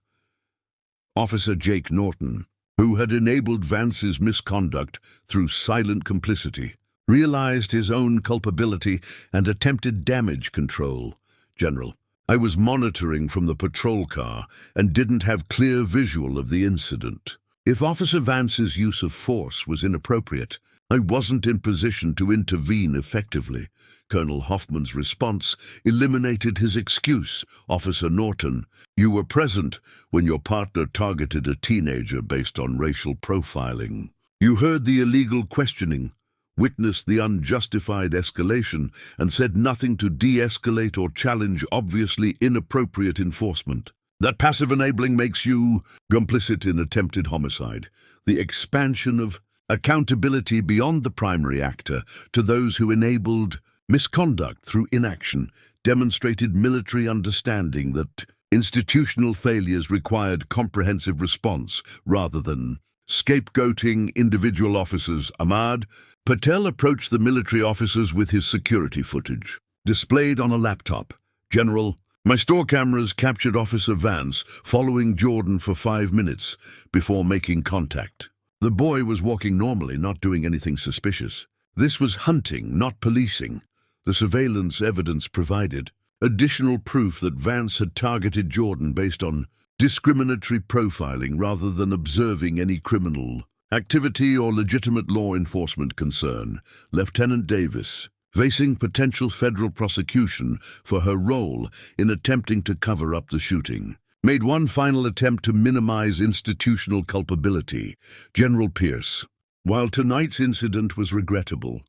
Officer Jake Norton, who had enabled Vance's misconduct through silent complicity, realized his own culpability and attempted damage control. General, I was monitoring from the patrol car and didn't have clear visual of the incident. If Officer Vance's use of force was inappropriate, I wasn't in position to intervene effectively. Colonel Hoffman's response eliminated his excuse. Officer Norton, you were present when your partner targeted a teenager based on racial profiling. You heard the illegal questioning, witnessed the unjustified escalation, and said nothing to de-escalate or challenge obviously inappropriate enforcement. That passive enabling makes you complicit in attempted homicide. The expansion of accountability beyond the primary actor to those who enabled misconduct through inaction demonstrated military understanding that institutional failures required comprehensive response rather than scapegoating individual officers. Ahmad Patel approached the military officers with his security footage, displayed on a laptop. General, my store cameras captured Officer Vance following Jordan for 5 minutes before making contact. The boy was walking normally, not doing anything suspicious. This was hunting, not policing. The surveillance evidence provided additional proof that Vance had targeted Jordan based on discriminatory profiling rather than observing any criminal activity or legitimate law enforcement concern. Lieutenant Davis, facing potential federal prosecution for her role in attempting to cover up the shooting, made one final attempt to minimize institutional culpability. General Pierce, while tonight's incident was regrettable,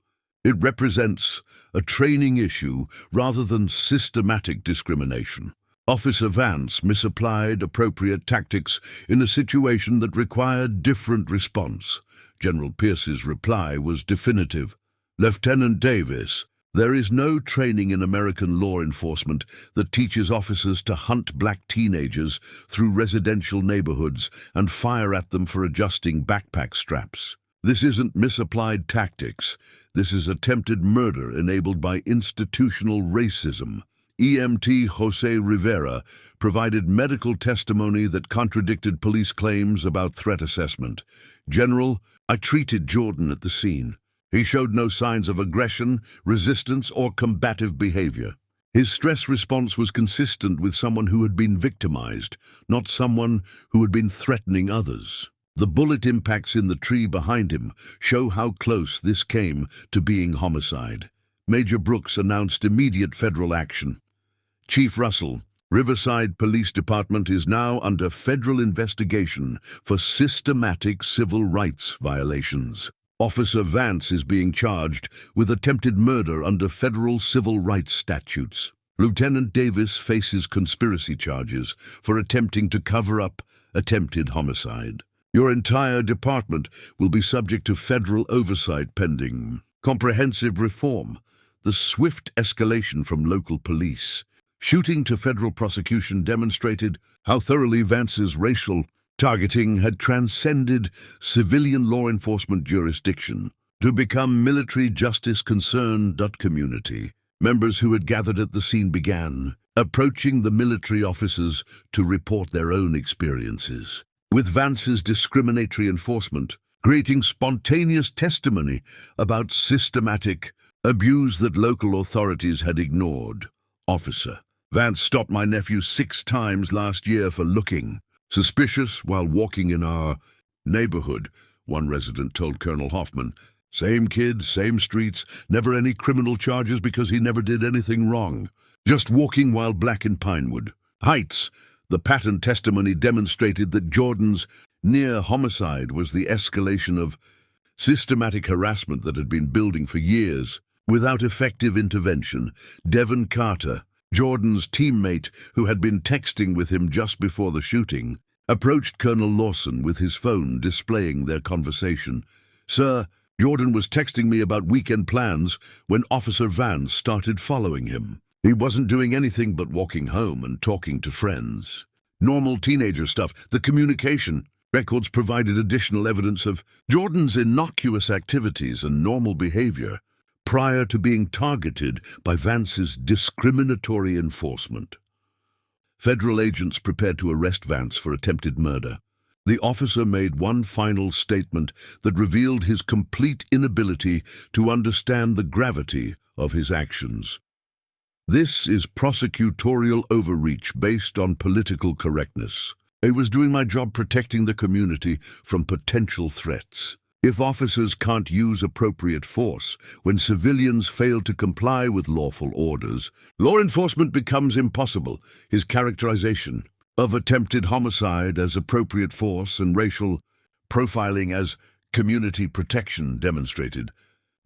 it represents a training issue rather than systematic discrimination. Officer Vance misapplied appropriate tactics in a situation that required different response. General Pierce's reply was definitive. Lieutenant Davis, there is no training in American law enforcement that teaches officers to hunt black teenagers through residential neighborhoods and fire at them for adjusting backpack straps. This isn't misapplied tactics. This is attempted murder enabled by institutional racism. EMT Jose Rivera provided medical testimony that contradicted police claims about threat assessment. General, I treated Jordan at the scene. He showed no signs of aggression, resistance, or combative behavior. His stress response was consistent with someone who had been victimized, not someone who had been threatening others. The bullet impacts in the tree behind him show how close this came to being homicide. Major Brooks announced immediate federal action. Chief Russell, Riverside Police Department is now under federal investigation for systematic civil rights violations. Officer Vance is being charged with attempted murder under federal civil rights statutes. Lieutenant Davis faces conspiracy charges for attempting to cover up attempted homicide. Your entire department will be subject to federal oversight pending comprehensive reform. The swift escalation from local police shooting to federal prosecution demonstrated how thoroughly Vance's racial targeting had transcended civilian law enforcement jurisdiction to become military justice concern. Community members who had gathered at the scene began approaching the military officers to report their own experiences with Vance's discriminatory enforcement, creating spontaneous testimony about systematic abuse that local authorities had ignored. Officer, Vance stopped my nephew 6 times last year for looking suspicious while walking in our neighborhood, one resident told Colonel Hoffman. Same kid, same streets, never any criminal charges because he never did anything wrong. Just walking while black in Pinewood Heights. The pattern testimony demonstrated that Jordan's near homicide was the escalation of systematic harassment that had been building for years. Without effective intervention, Devon Carter, Jordan's teammate who had been texting with him just before the shooting, approached Colonel Lawson with his phone displaying their conversation. "Sir, Jordan was texting me about weekend plans when Officer Vance started following him. He wasn't doing anything but walking home and talking to friends. Normal teenager stuff. The communication records provided additional evidence of Jordan's innocuous activities and normal behavior prior to being targeted by Vance's discriminatory enforcement." Federal agents prepared to arrest Vance for attempted murder. The officer made one final statement that revealed his complete inability to understand the gravity of his actions. "This is prosecutorial overreach based on political correctness. I was doing my job protecting the community from potential threats. If officers can't use appropriate force when civilians fail to comply with lawful orders, law enforcement becomes impossible." His characterization of attempted homicide as appropriate force and racial profiling as community protection demonstrated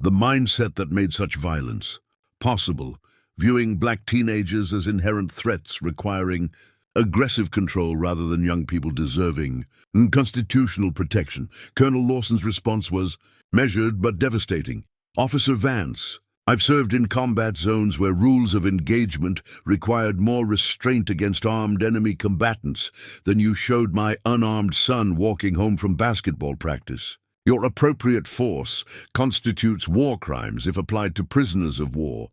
the mindset that made such violence possible, viewing black teenagers as inherent threats requiring aggressive control rather than young people deserving constitutional protection. Colonel Lawson's response was measured but devastating. "Officer Vance, I've served in combat zones where rules of engagement required more restraint against armed enemy combatants than you showed my unarmed son walking home from basketball practice. Your appropriate force constitutes war crimes if applied to prisoners of war.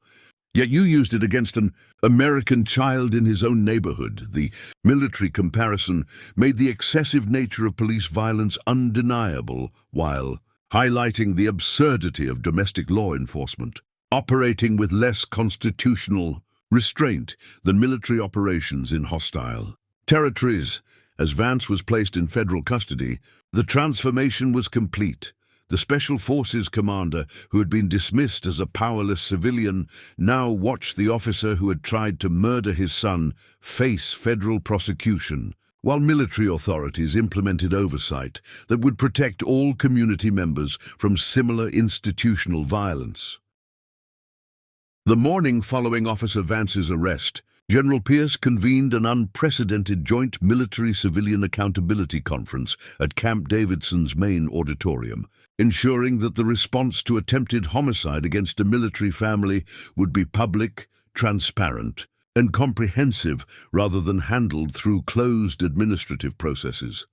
Yet you used it against an American child in his own neighborhood." The military comparison made the excessive nature of police violence undeniable while highlighting the absurdity of domestic law enforcement, operating with less constitutional restraint than military operations in hostile territories. As Vance was placed in federal custody, the transformation was complete. The Special Forces commander, who had been dismissed as a powerless civilian, now watched the officer who had tried to murder his son face federal prosecution, while military authorities implemented oversight that would protect all community members from similar institutional violence. The morning following Officer Vance's arrest, General Pierce convened an unprecedented joint military-civilian accountability conference at Camp Davidson's main auditorium, ensuring that the response to attempted homicide against a military family would be public, transparent, and comprehensive rather than handled through closed administrative processes.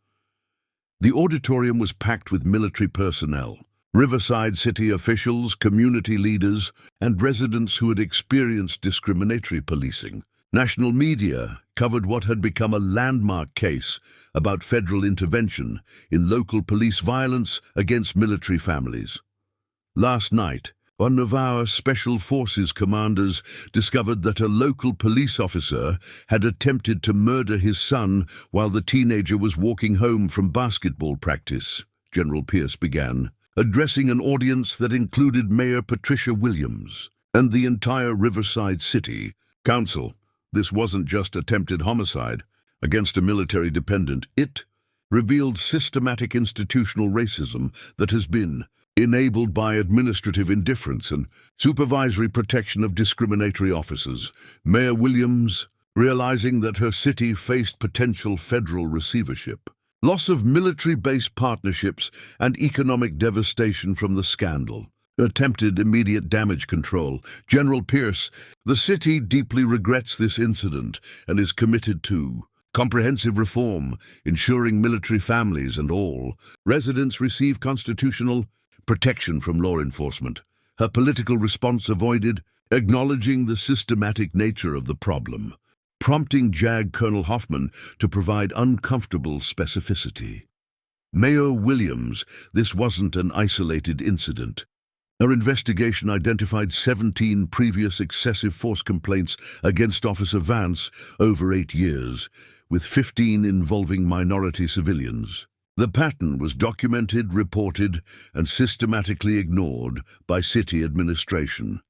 The auditorium was packed with military personnel, Riverside city officials, community leaders, and residents who had experienced discriminatory policing. National media covered what had become a landmark case about federal intervention in local police violence against military families. Last night, one of our Special Forces commanders discovered that a local police officer had attempted to murder his son while the teenager was walking home from basketball practice, General Pierce began, addressing an audience that included Mayor Patricia Williams and the entire Riverside City Council. This wasn't just attempted homicide against a military dependent. It revealed systematic institutional racism that has been enabled by administrative indifference and supervisory protection of discriminatory officers. Mayor Williams, realizing that her city faced potential federal receivership, loss of military-based partnerships, and economic devastation from the scandal, attempted immediate damage control. General Pierce, the city deeply regrets this incident and is committed to comprehensive reform, ensuring military families and all residents receive constitutional protection from law enforcement. Her political response avoided acknowledging the systematic nature of the problem, prompting JAG Colonel Hoffman to provide uncomfortable specificity. Mayor Williams, this wasn't an isolated incident. Our investigation identified 17 previous excessive force complaints against Officer Vance over 8 years, with 15 involving minority civilians. The pattern was documented, reported, and systematically ignored by city administration.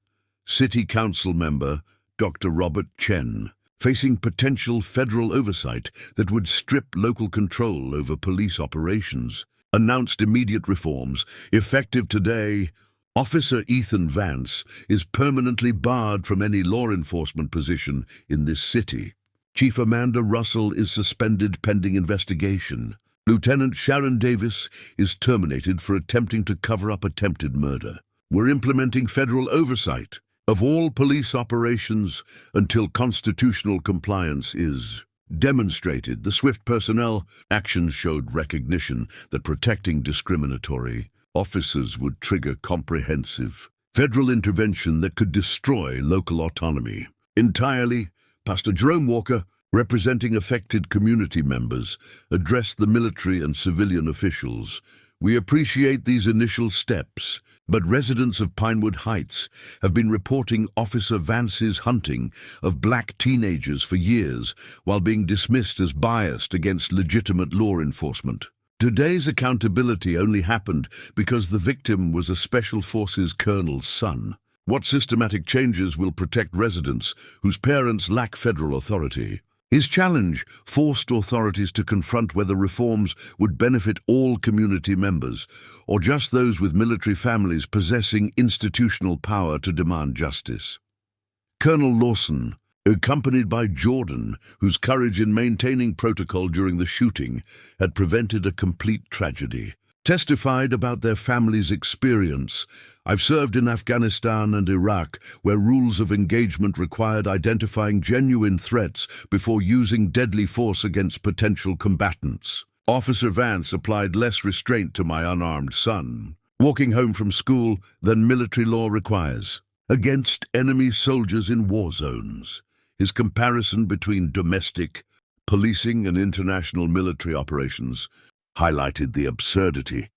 City Council member Dr. Robert Chen, facing potential federal oversight that would strip local control over police operations, announced immediate reforms. Effective today, Officer Ethan Vance is permanently barred from any law enforcement position in this city. Chief Amanda Russell is suspended pending investigation. Lieutenant Sharon Davis is terminated for attempting to cover up attempted murder. We're implementing federal oversight of all police operations until constitutional compliance is demonstrated. The swift personnel actions showed recognition that protecting discriminatory officers would trigger comprehensive federal intervention that could destroy local autonomy entirely. Pastor Jerome Walker, representing affected community members, addressed the military and civilian officials. We appreciate these initial steps, but residents of Pinewood Heights have been reporting Officer Vance's hunting of black teenagers for years, while being dismissed as biased against legitimate law enforcement. Today's accountability only happened because the victim was a Special Forces colonel's son. What systematic changes will protect residents whose parents lack federal authority? His challenge forced authorities to confront whether reforms would benefit all community members or just those with military families possessing institutional power to demand justice. Colonel Lawson, accompanied by Jordan, whose courage in maintaining protocol during the shooting had prevented a complete tragedy, testified about their family's experience. I've served in Afghanistan and Iraq, where rules of engagement required identifying genuine threats before using deadly force against potential combatants. Officer Vance applied less restraint to my unarmed son, walking home from school, than military law requires, against enemy soldiers in war zones. His comparison between domestic policing and international military operations highlighted the absurdity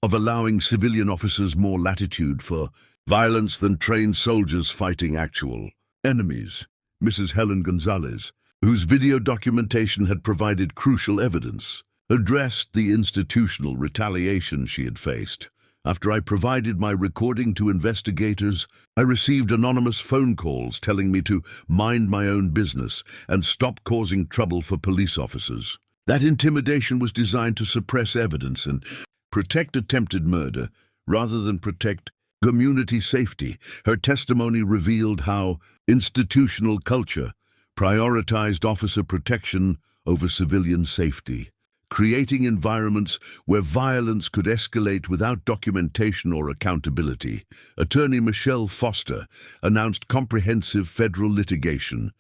of allowing civilian officers more latitude for violence than trained soldiers fighting actual enemies. Mrs. Helen Gonzalez, whose video documentation had provided crucial evidence, addressed the institutional retaliation she had faced. After I provided my recording to investigators, I received anonymous phone calls telling me to mind my own business and stop causing trouble for police officers. That intimidation was designed to suppress evidence and protect attempted murder rather than protect community safety. Her testimony revealed how institutional culture prioritized officer protection over civilian safety, creating environments where violence could escalate without documentation or accountability. Attorney Michelle Foster announced comprehensive federal litigation.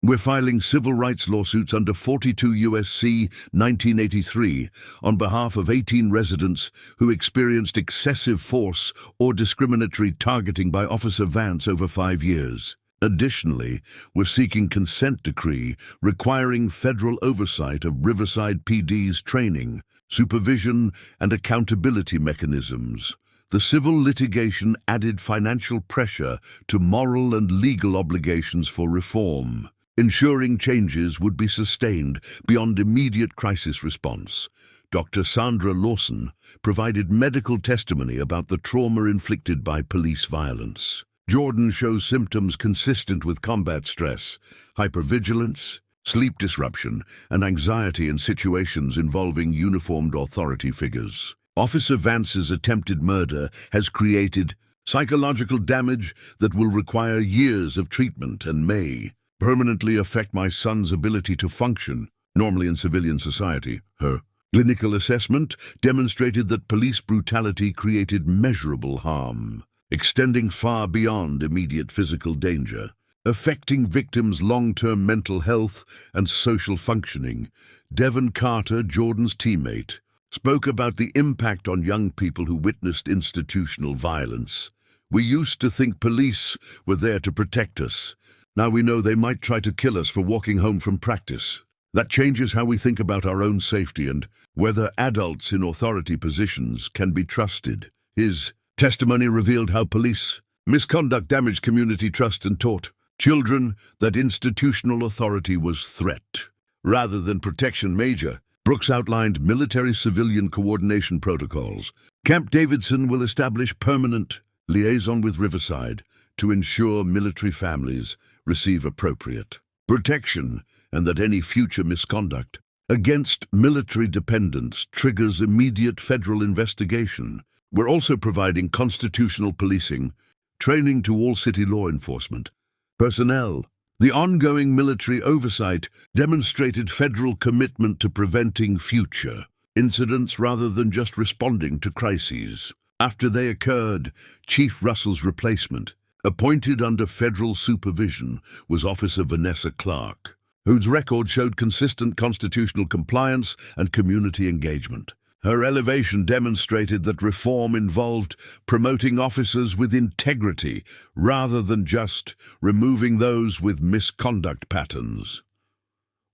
We're filing civil rights lawsuits under 42 U.S.C. 1983 on behalf of 18 residents who experienced excessive force or discriminatory targeting by Officer Vance over 5 years. Additionally, we're seeking consent decree requiring federal oversight of Riverside PD's training, supervision, and accountability mechanisms. The civil litigation added financial pressure to moral and legal obligations for reform, ensuring changes would be sustained beyond immediate crisis response. Dr. Sandra Lawson provided medical testimony about the trauma inflicted by police violence. Jordan shows symptoms consistent with combat stress, hypervigilance, sleep disruption, and anxiety in situations involving uniformed authority figures. Officer Vance's attempted murder has created psychological damage that will require years of treatment and may permanently affect my son's ability to function normally in civilian society. Her clinical assessment demonstrated that police brutality created measurable harm, extending far beyond immediate physical danger, affecting victims' long-term mental health and social functioning. Devon Carter, Jordan's teammate, spoke about the impact on young people who witnessed institutional violence. We used to think police were there to protect us. Now we know they might try to kill us for walking home from practice. That changes how we think about our own safety and whether adults in authority positions can be trusted. His Testimony revealed how police misconduct damaged community trust and taught children that institutional authority was threat rather than protection. Major Brooks outlined military-civilian coordination protocols. Camp Davidson will establish permanent liaison with Riverside to ensure military families receive appropriate protection and that any future misconduct against military dependents triggers immediate federal investigation. We're also providing constitutional policing training to all city law enforcement personnel. The ongoing military oversight demonstrated federal commitment to preventing future incidents rather than just responding to crises. After they occurred, Chief Russell's replacement, appointed under federal supervision, was Officer Vanessa Clark, whose record showed consistent constitutional compliance and community engagement. Her elevation demonstrated that reform involved promoting officers with integrity rather than just removing those with misconduct patterns.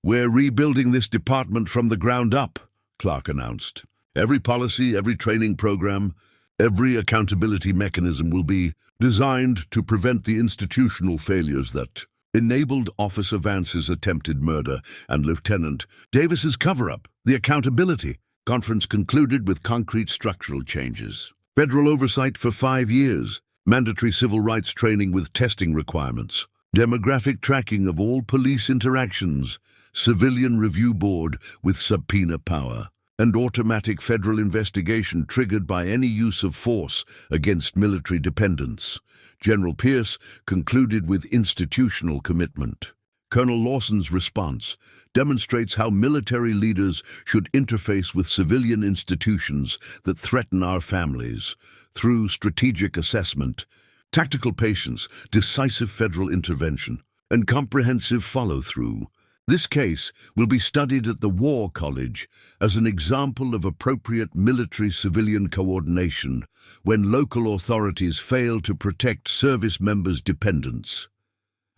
"We're rebuilding this department from the ground up," Clark announced. "Every policy, every training program, every accountability mechanism will be designed to prevent the institutional failures that enabled Officer Vance's attempted murder and Lieutenant Davis's cover-up. The accountability conference concluded with concrete structural changes. Federal oversight for 5 years, mandatory civil rights training with testing requirements, demographic tracking of all police interactions, civilian review board with subpoena power, and automatic federal investigation triggered by any use of force against military dependents. General Pierce concluded with institutional commitment. Colonel Lawson's response demonstrates how military leaders should interface with civilian institutions that threaten our families through strategic assessment, tactical patience, decisive federal intervention, and comprehensive follow-through. This case will be studied at the War College as an example of appropriate military-civilian coordination when local authorities fail to protect service members' dependents.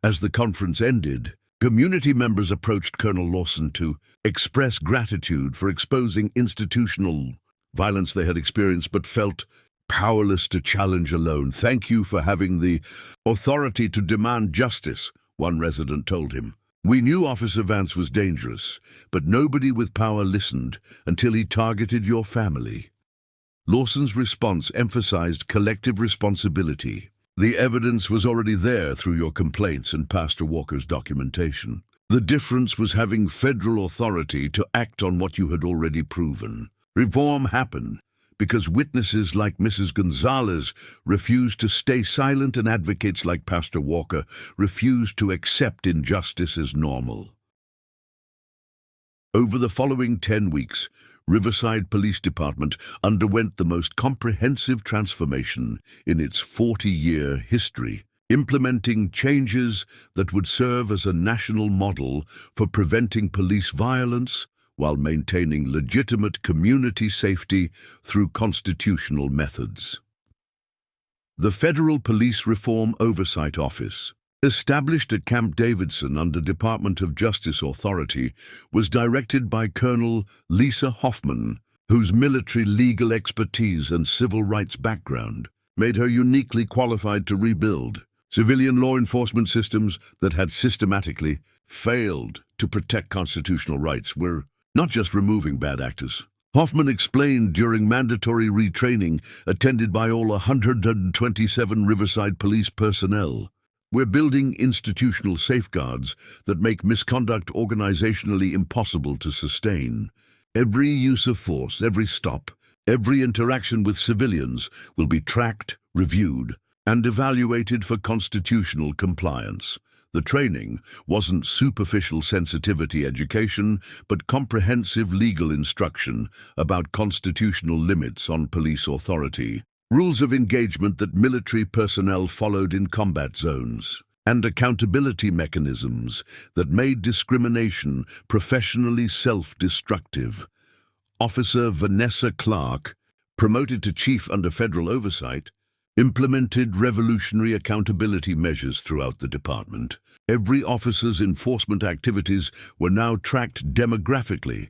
As the conference ended, community members approached Colonel Lawson to express gratitude for exposing institutional violence they had experienced but felt powerless to challenge alone. "Thank you for having the authority to demand justice," one resident told him. "We knew Officer Vance was dangerous, but nobody with power listened until he targeted your family." Lawson's response emphasized collective responsibility. "The evidence was already there through your complaints and Pastor Walker's documentation. The difference was having federal authority to act on what you had already proven. Reform happened because witnesses like Mrs. Gonzalez refused to stay silent and advocates like Pastor Walker refused to accept injustice as normal." Over the following 10 weeks, Riverside Police Department underwent the most comprehensive transformation in its 40-year history, implementing changes that would serve as a national model for preventing police violence while maintaining legitimate community safety through constitutional methods. The Federal Police Reform Oversight Office, established at Camp Davidson under Department of Justice authority, was directed by Colonel Lisa Hoffman, whose military legal expertise and civil rights background made her uniquely qualified to rebuild civilian law enforcement systems that had systematically failed to protect constitutional rights. We're not just removing bad actors. Hoffman explained during mandatory retraining attended by all 127 Riverside police personnel. We're building institutional safeguards that make misconduct organizationally impossible to sustain. Every use of force, every stop, every interaction with civilians will be tracked, reviewed, and evaluated for constitutional compliance. The training wasn't superficial sensitivity education, but comprehensive legal instruction about constitutional limits on police authority, rules of engagement that military personnel followed in combat zones, and accountability mechanisms that made discrimination professionally self-destructive. Officer Vanessa Clark, promoted to chief under federal oversight, implemented revolutionary accountability measures throughout the department. Every officer's enforcement activities were now tracked demographically,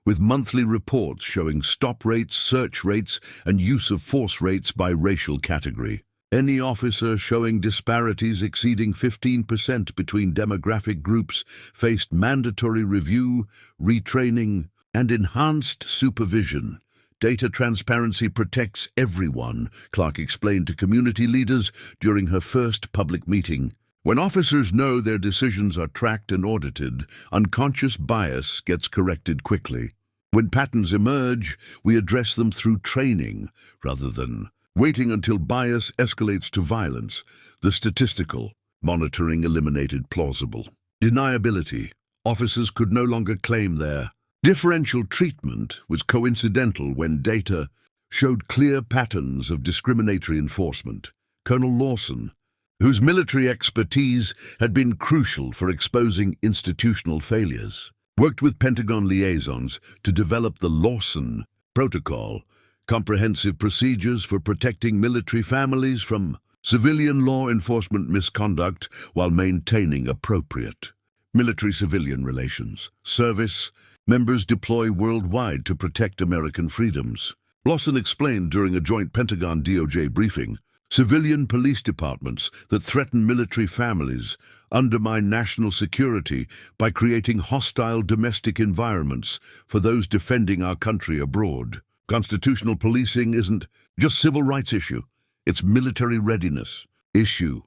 with monthly reports showing stop rates, search rates, and use of force rates by racial category. Any officer showing disparities exceeding 15% between demographic groups faced mandatory review, retraining, and enhanced supervision. Data transparency protects everyone, Clark explained to community leaders during her first public meeting. When officers know their decisions are tracked and audited, unconscious bias gets corrected quickly. When patterns emerge, we address them through training rather than waiting until bias escalates to violence. The statistical monitoring eliminated plausible deniability. Officers could no longer claim their differential treatment was coincidental when data showed clear patterns of discriminatory enforcement. Colonel Lawson, whose military expertise had been crucial for exposing institutional failures, worked with Pentagon liaisons to develop the Lawson Protocol, comprehensive procedures for protecting military families from civilian law enforcement misconduct while maintaining appropriate military-civilian relations. Service members deploy worldwide to protect American freedoms. Lawson explained during a joint Pentagon-DOJ briefing, civilian police departments that threaten military families undermine national security by creating hostile domestic environments for those defending our country abroad. Constitutional policing isn't just civil rights issue, it's military readiness issue.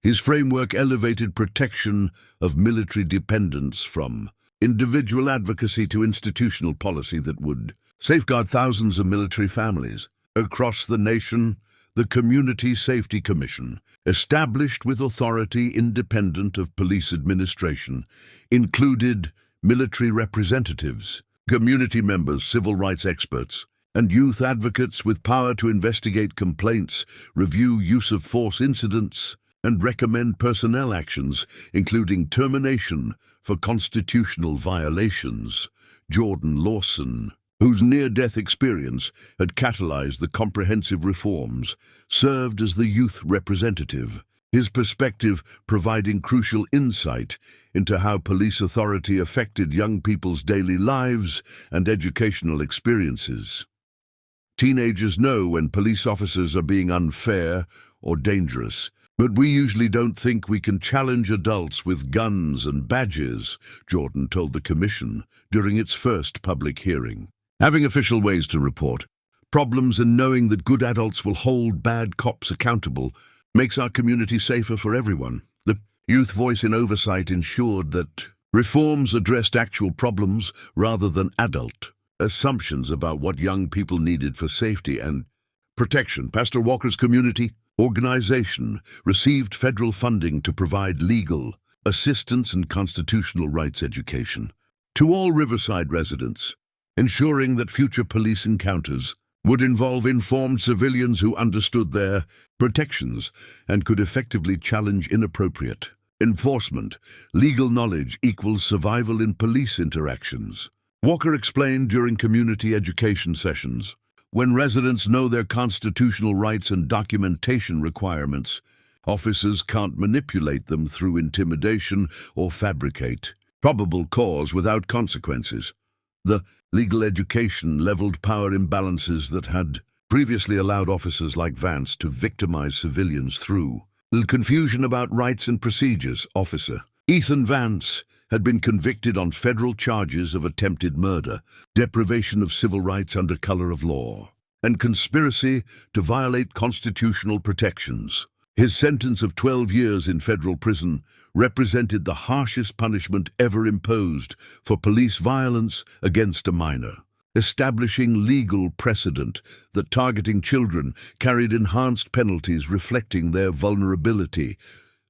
His framework elevated protection of military dependence from individual advocacy to institutional policy that would safeguard thousands of military families. Across the nation, the Community Safety Commission, established with authority independent of police administration, included military representatives, community members, civil rights experts, and youth advocates with power to investigate complaints, review use of force incidents, and recommend personnel actions, including termination for constitutional violations. Jordan Lawson, whose near-death experience had catalyzed the comprehensive reforms, served as the youth representative, his perspective providing crucial insight into how police authority affected young people's daily lives and educational experiences. Teenagers know when police officers are being unfair or dangerous, but we usually don't think we can challenge adults with guns and badges, Jordan told the commission during its first public hearing. Having official ways to report problems and knowing that good adults will hold bad cops accountable makes our community safer for everyone. The youth voice in oversight ensured that reforms addressed actual problems rather than adult assumptions about what young people needed for safety and protection. Pastor Walker's community organization received federal funding to provide legal assistance and constitutional rights education to all Riverside residents, ensuring that future police encounters would involve informed civilians who understood their protections and could effectively challenge inappropriate enforcement. Legal knowledge equals survival in police interactions. Walker explained during community education sessions, when residents know their constitutional rights and documentation requirements, officers can't manipulate them through intimidation or fabricate probable cause without consequences. The legal education leveled power imbalances that had previously allowed officers like Vance to victimize civilians through confusion about rights and procedures. Officer Ethan Vance had been convicted on federal charges of attempted murder, deprivation of civil rights under color of law, and conspiracy to violate constitutional protections. His sentence of 12 years in federal prison represented the harshest punishment ever imposed for police violence against a minor, establishing legal precedent that targeting children carried enhanced penalties reflecting their vulnerability.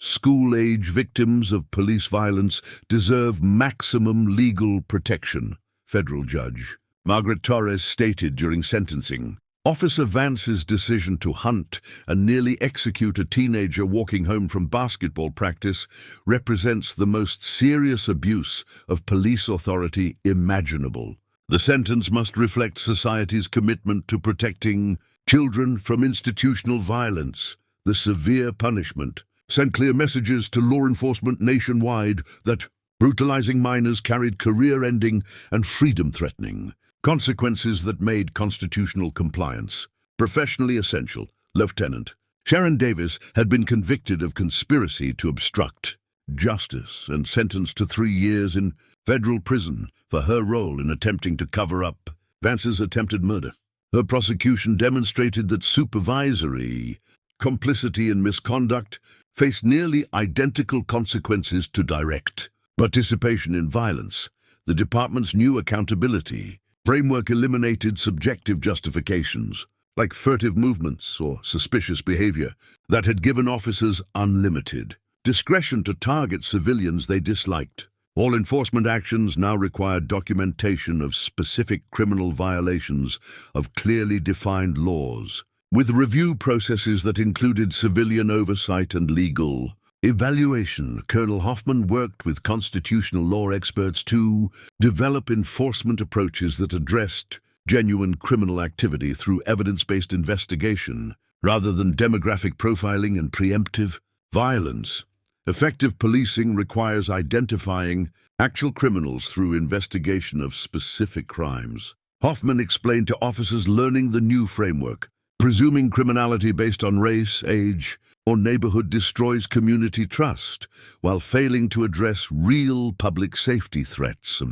School-age victims of police violence deserve maximum legal protection, federal judge Margaret Torres stated during sentencing. Officer Vance's decision to hunt and nearly execute a teenager walking home from basketball practice represents the most serious abuse of police authority imaginable. The sentence must reflect society's commitment to protecting children from institutional violence. The severe punishment sent clear messages to law enforcement nationwide that brutalizing minors carried career-ending and freedom-threatening Consequences that made constitutional compliance professionally essential. Lieutenant Sharon Davis had been convicted of conspiracy to obstruct justice and sentenced to 3 years in federal prison for her role in attempting to cover up Vance's attempted murder. Her prosecution demonstrated that supervisory complicity in misconduct faced nearly identical consequences to direct participation in violence. The department's new accountability framework eliminated subjective justifications, like furtive movements or suspicious behavior, that had given officers unlimited discretion to target civilians they disliked. All enforcement actions now required documentation of specific criminal violations of clearly defined laws, with review processes that included civilian oversight and legal evaluation. Colonel Hoffman worked with constitutional law experts to develop enforcement approaches that addressed genuine criminal activity through evidence-based investigation, rather than demographic profiling and preemptive violence. Effective policing requires identifying actual criminals through investigation of specific crimes. Hoffman explained to officers learning the new framework, presuming criminality based on race, age, or neighborhood destroys community trust, while failing to address real public safety threats.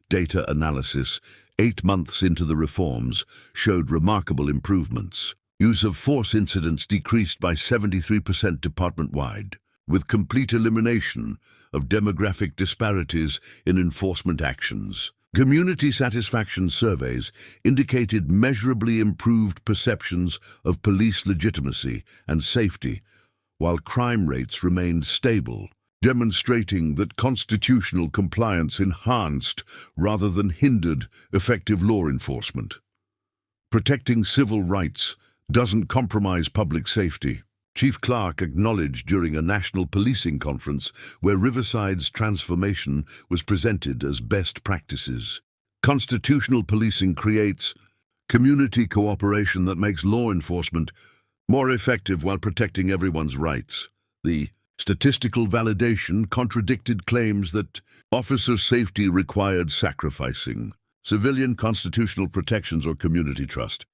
Data analysis, 8 months into the reforms, showed remarkable improvements. Use of force incidents decreased by 73% department-wide, with complete elimination of demographic disparities in enforcement actions. Community satisfaction surveys indicated measurably improved perceptions of police legitimacy and safety, while crime rates remained stable, demonstrating that constitutional compliance enhanced rather than hindered effective law enforcement. Protecting civil rights doesn't compromise public safety. Chief Clark acknowledged during a national policing conference where Riverside's transformation was presented as best practices. Constitutional policing creates community cooperation that makes law enforcement more effective while protecting everyone's rights. The statistical validation contradicted claims that officer safety required sacrificing civilian constitutional protections or community trust.